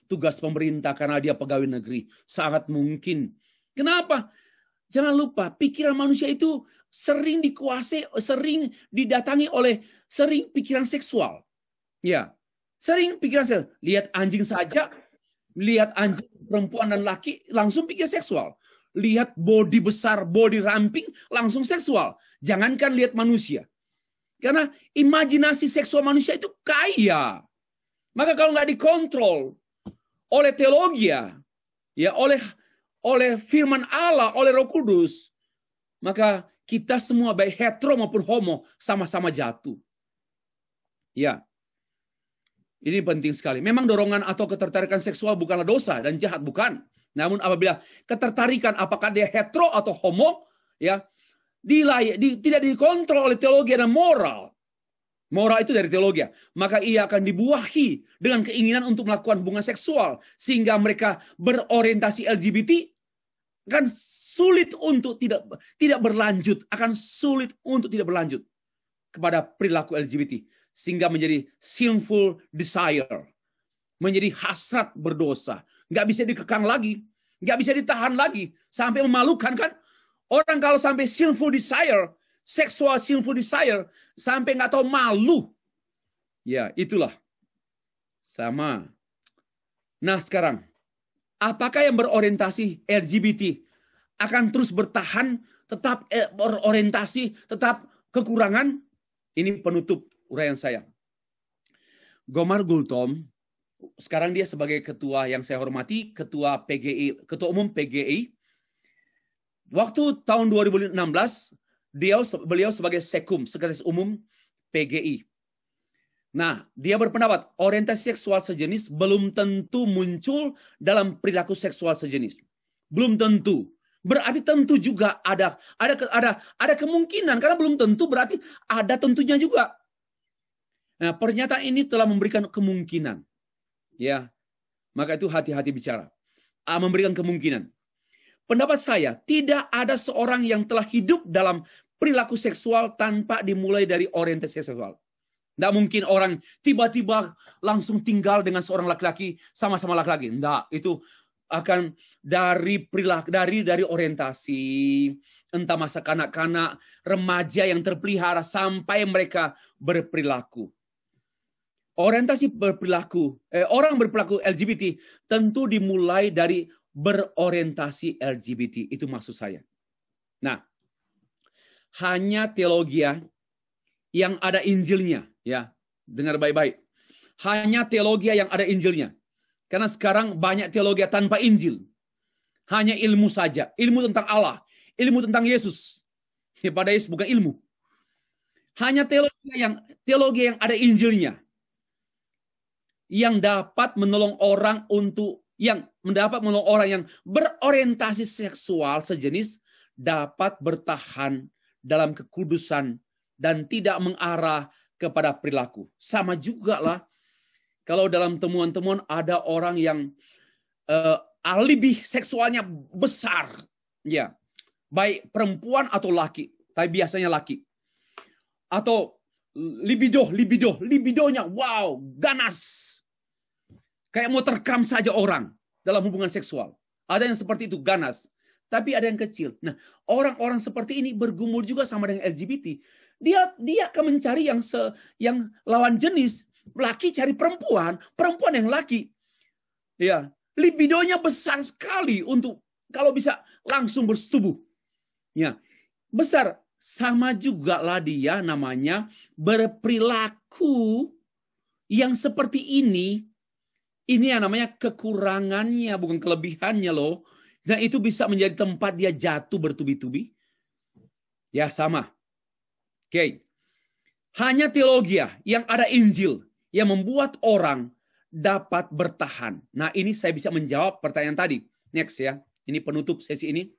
tugas pemerintah karena dia pegawai negeri. Sangat mungkin. Kenapa? Jangan lupa, pikiran manusia itu sering dikuasai, sering didatangi oleh pikiran seksual. Ya, sering pikiran seksual. Lihat anjing saja, lihat anjing perempuan dan laki, langsung pikir seksual. Lihat body besar, body ramping, langsung seksual. Jangankan lihat manusia. Karena imajinasi seksual manusia itu kaya. Maka kalau nggak dikontrol oleh teologi, ya oleh firman Allah, oleh Roh Kudus, maka kita semua baik hetero maupun homo sama-sama jatuh. Ya. Ini penting sekali. Memang dorongan atau ketertarikan seksual bukanlah dosa dan jahat, bukan. Namun apabila ketertarikan apakah dia hetero atau homo, ya, tidak dikontrol oleh teologi dan moral. Moral itu dari teologi. Maka ia akan dibuahi dengan keinginan untuk melakukan hubungan seksual. Sehingga mereka berorientasi LGBT akan sulit untuk tidak berlanjut. Akan sulit untuk tidak berlanjut kepada perilaku LGBT. Sehingga menjadi sinful desire. Menjadi hasrat berdosa. Nggak bisa dikekang lagi. Nggak bisa ditahan lagi. Sampai memalukan kan. Orang kalau sampai sinful desire, seksual sinful desire, sampai nggak tahu malu. Ya, itulah. Sama. Nah sekarang, apakah yang berorientasi LGBT akan terus bertahan, tetap berorientasi, tetap kekurangan? Ini penutup uraian saya. Gomar Gultom, sekarang dia sebagai ketua yang saya hormati, ketua PGI, ketua umum PGI. Waktu tahun 2016, beliau sebagai Sekum, Sekretaris Umum PGI. Nah, dia berpendapat orientasi seksual sejenis belum tentu muncul dalam perilaku seksual sejenis. Belum tentu. Berarti tentu juga ada kemungkinan, karena belum tentu berarti ada tentunya juga. Nah, pernyataan ini telah memberikan kemungkinan. Ya. Maka itu hati-hati bicara. Memberikan kemungkinan. Pendapat saya, tidak ada seorang yang telah hidup dalam perilaku seksual tanpa dimulai dari orientasi seksual. Tidak mungkin orang tiba-tiba langsung tinggal dengan seorang laki-laki, sama-sama laki-laki. Tidak, itu akan dari perilaku, dari orientasi, entah masa kanak-kanak, remaja yang terpelihara, sampai mereka berperilaku. Orientasi berperilaku, orang berperilaku LGBT tentu dimulai dari berorientasi LGBT, itu maksud saya. Nah, hanya teologi yang ada Injilnya, ya, dengar baik-baik. Hanya teologi yang ada Injilnya, karena sekarang banyak teologi tanpa Injil, hanya ilmu saja, ilmu tentang Allah, ilmu tentang Yesus. Ya, pada Yesus bukan ilmu. Hanya teologi yang ada Injilnya, yang dapat menolong orang yang berorientasi seksual sejenis dapat bertahan dalam kekudusan dan tidak mengarah kepada perilaku. Sama juga lah kalau dalam temuan-temuan ada orang yang alibi seksualnya besar, ya, baik perempuan atau laki, tapi biasanya laki, atau libidonya wow, ganas. Kayak mau terkam saja orang dalam hubungan seksual. Ada yang seperti itu, ganas. Tapi ada yang kecil. Nah, orang-orang seperti ini bergumul juga sama dengan LGBT. Dia akan mencari yang lawan jenis. Laki cari perempuan, perempuan yang laki. Ya, libidonya besar sekali untuk kalau bisa langsung bersetubuh. Ya, besar. Sama juga lah dia namanya berperilaku yang seperti ini. Ini yang namanya kekurangannya, bukan kelebihannya loh. Dan itu bisa menjadi tempat dia jatuh bertubi-tubi. Ya, sama. Oke. Hanya teologi yang ada Injil yang membuat orang dapat bertahan. Nah, ini saya bisa menjawab pertanyaan tadi. Next ya. Ini penutup sesi ini.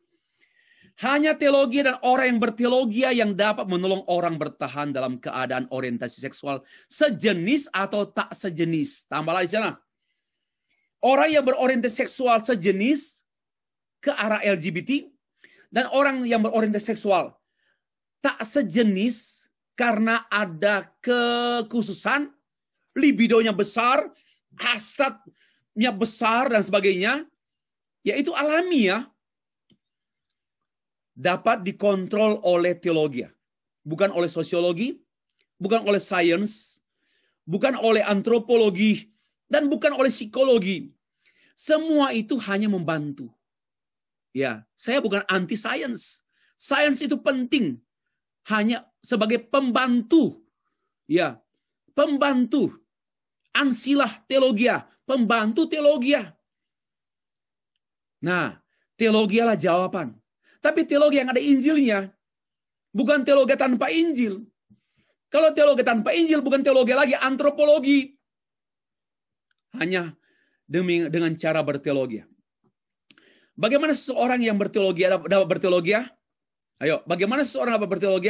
Hanya teologi dan orang yang berteologi yang dapat menolong orang bertahan dalam keadaan orientasi seksual sejenis atau tak sejenis. Tambah lagi sana. Orang yang berorientasi seksual sejenis ke arah LGBT dan orang yang berorientasi seksual tak sejenis karena ada kekhususan, libidonya besar, hasratnya besar dan sebagainya, yaitu alami ya. Dapat dikontrol oleh teologi, bukan oleh sosiologi, bukan oleh sains, bukan oleh antropologi, dan bukan oleh psikologi. Semua itu hanya membantu. Ya, saya bukan anti sains. Sains itu penting, hanya sebagai pembantu. Ya, pembantu. Ansilah teologia, pembantu teologia. Nah, teologialah jawaban. Tapi teologi yang ada Injilnya, bukan teologi tanpa Injil. Kalau teologi tanpa Injil, bukan teologi lagi, antropologi. Hanya dengan cara berteologi. Bagaimana seseorang yang berteologi dapat berteologi? Ayo, bagaimana seseorang dapat berteologi?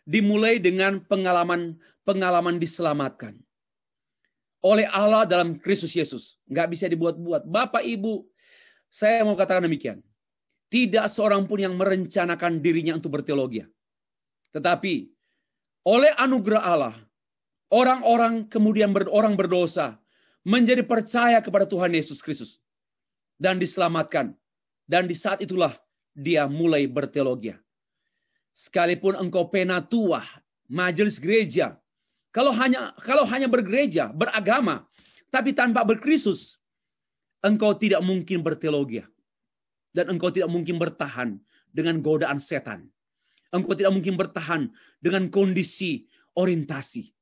Dimulai dengan pengalaman diselamatkan oleh Allah dalam Kristus Yesus. Nggak bisa dibuat-buat. Bapak, Ibu, saya mau katakan demikian. Tidak seorang pun yang merencanakan dirinya untuk berteologi. Tetapi oleh anugerah Allah, orang-orang kemudian orang berdosa menjadi percaya kepada Tuhan Yesus Kristus dan diselamatkan. Dan di saat itulah dia mulai berteologi. Sekalipun engkau penatua, majelis gereja, kalau hanya bergereja, beragama, tapi tanpa berkristus, engkau tidak mungkin berteologi. Dan engkau tidak mungkin bertahan dengan godaan setan. Engkau tidak mungkin bertahan dengan kondisi orientasi.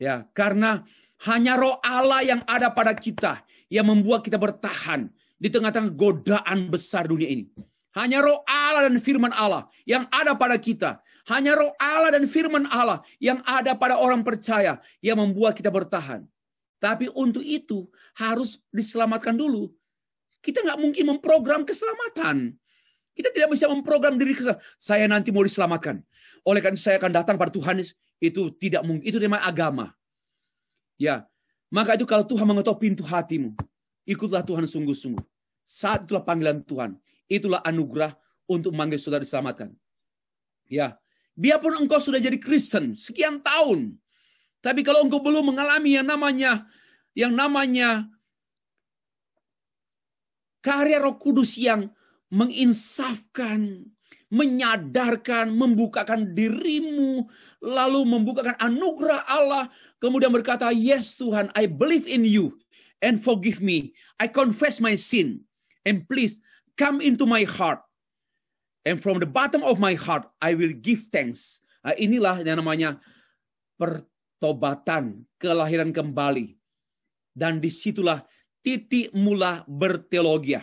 Ya, karena hanya roh Allah yang ada pada kita yang membuat kita bertahan di tengah-tengah godaan besar dunia ini. Hanya roh Allah dan firman Allah yang ada pada kita. Hanya roh Allah dan firman Allah yang ada pada orang percaya yang membuat kita bertahan. Tapi untuk itu harus diselamatkan dulu. Kita nggak mungkin memprogram keselamatan. Kita tidak bisa memprogram diri keselamatan. Saya nanti mau diselamatkan. Oleh karena itu saya akan datang pada Tuhan. Itu tidak mungkin. Itu namanya agama. Ya, maka itu kalau Tuhan mengetuk pintu hatimu, ikutlah Tuhan sungguh-sungguh. Saat itulah panggilan Tuhan. Itulah anugerah untuk memanggil saudara diselamatkan. Ya, biarpun engkau sudah jadi Kristen sekian tahun, tapi kalau engkau belum mengalami yang namanya karya Roh Kudus yang menginsafkan, menyadarkan, membukakan dirimu, lalu membukakan anugerah Allah, kemudian berkata, yes Tuhan, I believe in you, and forgive me. I confess my sin, and please come into my heart. And from the bottom of my heart, I will give thanks. Nah, inilah yang namanya pertobatan, kelahiran kembali. Dan disitulah titik mula berteologi.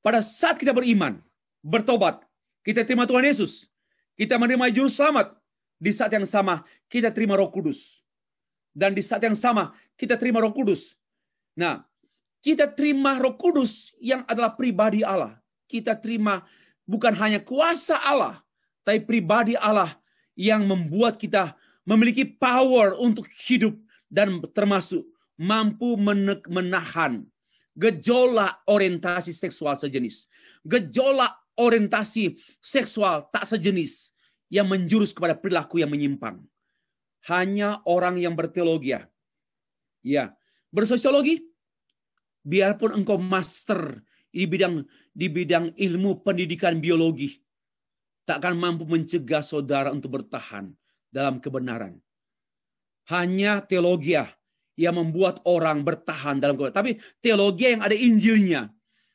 Pada saat kita beriman, bertobat, kita terima Tuhan Yesus, kita menerima juru selamat, di saat yang sama kita terima Roh Kudus. Dan di saat yang sama kita terima Roh Kudus. Nah, kita terima Roh Kudus yang adalah pribadi Allah. Kita terima bukan hanya kuasa Allah, tapi pribadi Allah yang membuat kita memiliki power untuk hidup dan termasuk mampu menahan gejolak orientasi seksual sejenis. Gejolak orientasi seksual tak sejenis yang menjurus kepada perilaku yang menyimpang. Hanya orang yang berteologi. Ya, bersosiologi, biarpun engkau master di bidang ilmu pendidikan biologi, tak akan mampu mencegah saudara untuk bertahan dalam kebenaran. Hanya teologi yang membuat orang bertahan dalam kebenaran. Tapi teologi yang ada Injilnya,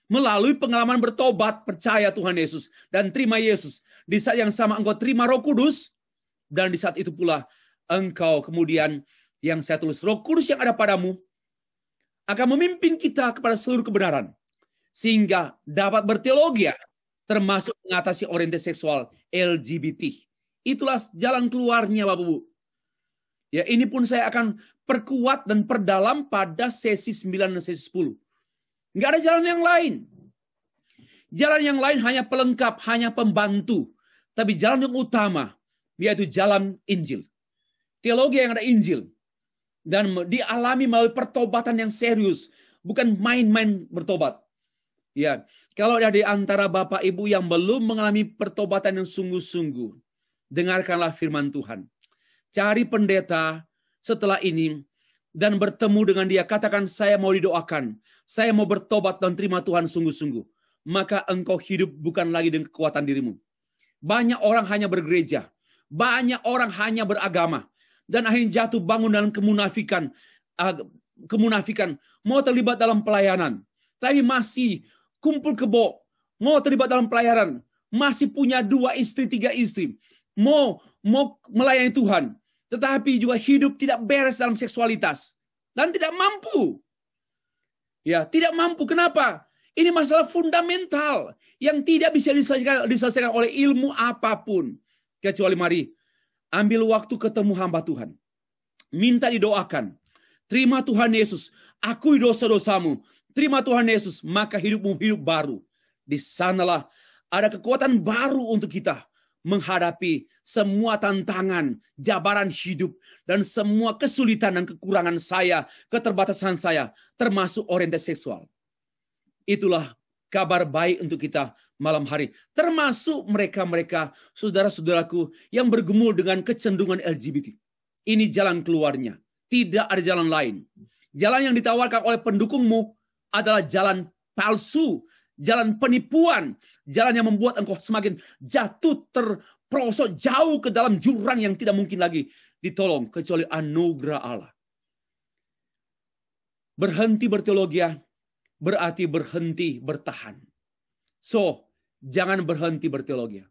melalui pengalaman bertobat, percaya Tuhan Yesus, dan terima Yesus. Di saat yang sama engkau terima Roh Kudus, dan di saat itu pula engkau kemudian, yang saya tulis, Roh Kudus yang ada padamu akan memimpin kita kepada seluruh kebenaran, sehingga dapat berteologi, termasuk mengatasi orientasi seksual LGBT. Itulah jalan keluarnya, Bapak Ibu. Ya, ini pun saya akan perkuat dan perdalam pada sesi 9 dan sesi 10. Nggak ada jalan yang lain. Jalan yang lain hanya pelengkap, hanya pembantu. Tapi jalan yang utama, yaitu jalan Injil. Teologi yang ada Injil. Dan dialami melalui pertobatan yang serius. Bukan main-main bertobat. Ya, kalau ada di antara Bapak Ibu yang belum mengalami pertobatan yang sungguh-sungguh, dengarkanlah firman Tuhan. Cari pendeta setelah ini dan bertemu dengan dia. Katakan, saya mau didoakan. Saya mau bertobat dan terima Tuhan sungguh-sungguh. Maka engkau hidup bukan lagi dengan kekuatan dirimu. Banyak orang hanya bergereja. Banyak orang hanya beragama. Dan akhirnya jatuh bangun dalam kemunafikan. Mau terlibat dalam pelayanan. Tapi masih kumpul kebo. Mau terlibat dalam pelayanan. Masih punya 2 istri, 3 istri. Mau melayani Tuhan. Tetapi juga hidup tidak beres dalam seksualitas. Dan tidak mampu. Ya, tidak mampu. Kenapa? Ini masalah fundamental yang tidak bisa diselesaikan oleh ilmu apapun. Kecuali mari ambil waktu ketemu hamba Tuhan. Minta didoakan. Terima Tuhan Yesus. Akui dosa-dosamu. Terima Tuhan Yesus. Maka hidupmu hidup baru. Di sanalah ada kekuatan baru untuk kita menghadapi semua tantangan, jabaran hidup, dan semua kesulitan dan kekurangan saya, keterbatasan saya, termasuk orientasi seksual. Itulah kabar baik untuk kita malam hari. Termasuk mereka-mereka, saudara-saudaraku, yang bergumul dengan kecenderungan LGBT. Ini jalan keluarnya. Tidak ada jalan lain. Jalan yang ditawarkan oleh pendukungmu adalah jalan palsu. Jalan penipuan. Jalan yang membuat engkau semakin jatuh, terperosok jauh ke dalam jurang yang tidak mungkin lagi ditolong. Kecuali anugerah Allah. Berhenti berteologi berarti berhenti bertahan. So, jangan berhenti berteologi.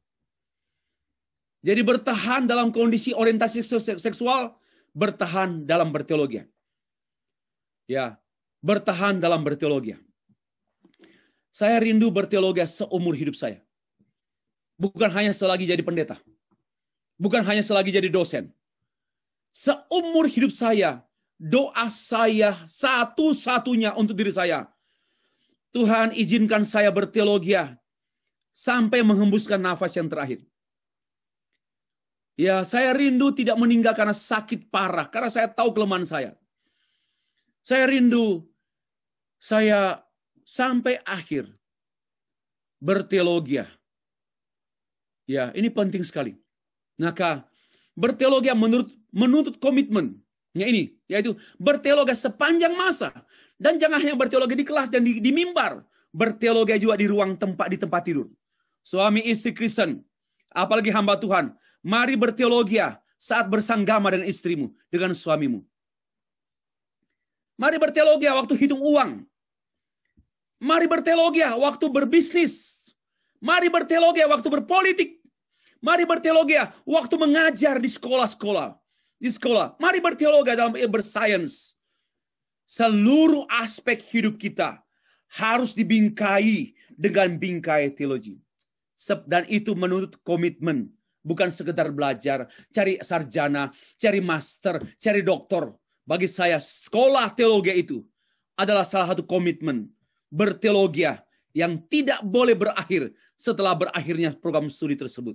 Jadi bertahan dalam kondisi orientasi seksual, bertahan dalam berteologi. Ya, bertahan dalam berteologi. Saya rindu berteologi seumur hidup saya. Bukan hanya selagi jadi pendeta. Bukan hanya selagi jadi dosen. Seumur hidup saya, doa saya satu-satunya untuk diri saya. Tuhan izinkan saya berteologi sampai menghembuskan nafas yang terakhir. Ya, saya rindu tidak meninggal karena sakit parah. Karena saya tahu kelemahan saya. Saya rindu saya sampai akhir berteologi. Ya, ini penting sekali. Maka berteologi menuntut komitmen. Ini, yaitu berteologi sepanjang masa. Dan jangan hanya berteologi di kelas dan di mimbar. Berteologi juga di ruang tempat, di tempat tidur. Suami istri Kristen, apalagi hamba Tuhan, mari berteologi saat bersanggama dengan istrimu, dengan suamimu. Mari berteologi waktu hitung uang. Mari berteologi waktu berbisnis. Mari berteologi waktu berpolitik. Mari berteologi waktu mengajar di sekolah-sekolah. Di sekolah. Mari berteologi dalam bersains. Seluruh aspek hidup kita harus dibingkai dengan bingkai teologi. Dan itu menuntut komitmen. Bukan sekedar belajar, cari sarjana, cari master, cari doktor. Bagi saya, sekolah teologi itu adalah salah satu komitmen berteologi yang tidak boleh berakhir setelah berakhirnya program studi tersebut.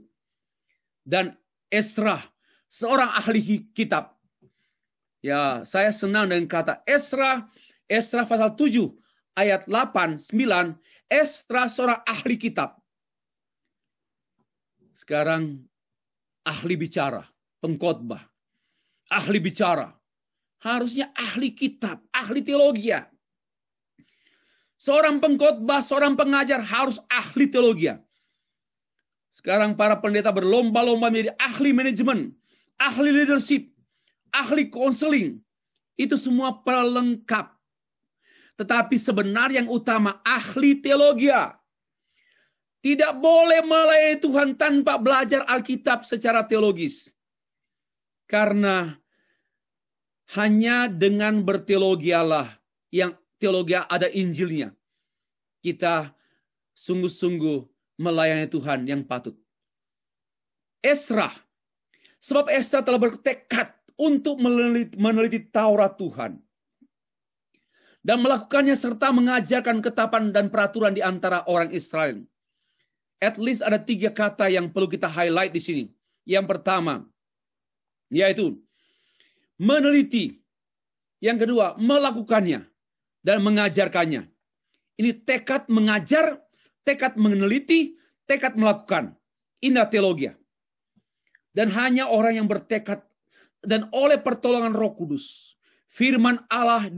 Dan Ezra, seorang ahli kitab. Ya, saya senang dengan kata Ezra pasal 7 ayat 8, 9. Ezra seorang ahli kitab. Sekarang ahli bicara, pengkhotbah. Ahli bicara. Harusnya ahli kitab, ahli teologi. Seorang pengkhotbah, seorang pengajar harus ahli teologi. Sekarang para pendeta berlomba-lomba menjadi ahli manajemen, ahli leadership, ahli konseling. Itu semua pelengkap. Tetapi sebenarnya yang utama ahli teologi. Tidak boleh melayani Tuhan tanpa belajar Alkitab secara teologis. Karena hanya dengan berteologialah yang teologi ada Injilnya. Kita sungguh-sungguh melayani Tuhan yang patut. Ezra. Sebab Ezra telah bertekad untuk meneliti Taurat Tuhan. Dan melakukannya serta mengajarkan ketetapan dan peraturan di antara orang Israel. At least ada 3 kata yang perlu kita highlight di sini. Yang pertama, yaitu meneliti. Yang kedua, melakukannya dan mengajarkannya. Ini tekad mengajar, tekad meneliti, tekad melakukan. Inilah teologi. Dan hanya orang yang bertekad dan oleh pertolongan Roh Kudus, firman Allah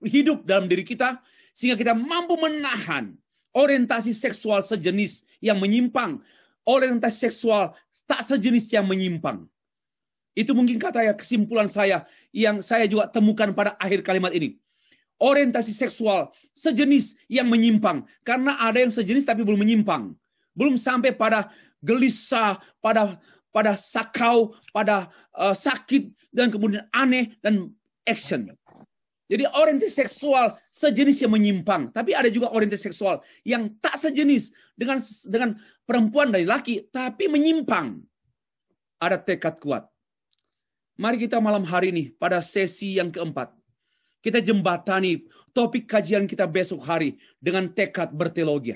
hidup dalam diri kita, sehingga kita mampu menahan orientasi seksual sejenis yang menyimpang, orientasi seksual tak sejenis yang menyimpang. Itu mungkin kesimpulan saya yang saya juga temukan pada akhir kalimat ini. Orientasi seksual sejenis yang menyimpang. Karena ada yang sejenis tapi belum menyimpang. Belum sampai pada gelisah, pada sakau, pada sakit, dan kemudian aneh, dan action. Jadi orientasi seksual sejenis yang menyimpang. Tapi ada juga orientasi seksual yang tak sejenis dengan perempuan dan laki, tapi menyimpang. Ada tekad kuat. Mari kita malam hari ini pada sesi yang keempat, kita jembatani topik kajian kita besok hari dengan tekad berteologi.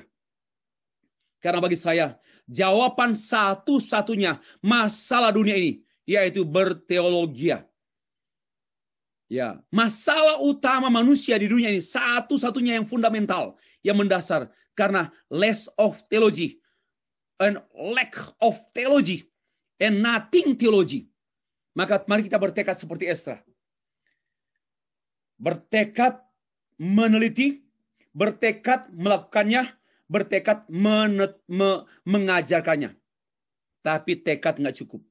Karena bagi saya, jawaban satu-satunya masalah dunia ini, yaitu berteologi. Ya, masalah utama manusia di dunia ini satu-satunya yang fundamental, yang mendasar, karena less of theology and lack of theology and nothing theology. Maka mari kita bertekad seperti Esra. Bertekad meneliti, bertekad melakukannya, bertekad mengajarkannya. Tapi tekad nggak cukup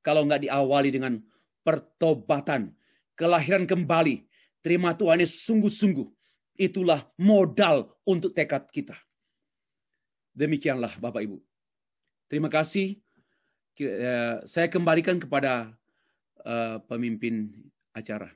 kalau nggak diawali dengan pertobatan, kelahiran kembali, terima Tuhan Yesus sungguh-sungguh. Itulah modal untuk tekad kita. Demikianlah Bapak Ibu. Terima kasih. Saya kembalikan kepada pemimpin acara.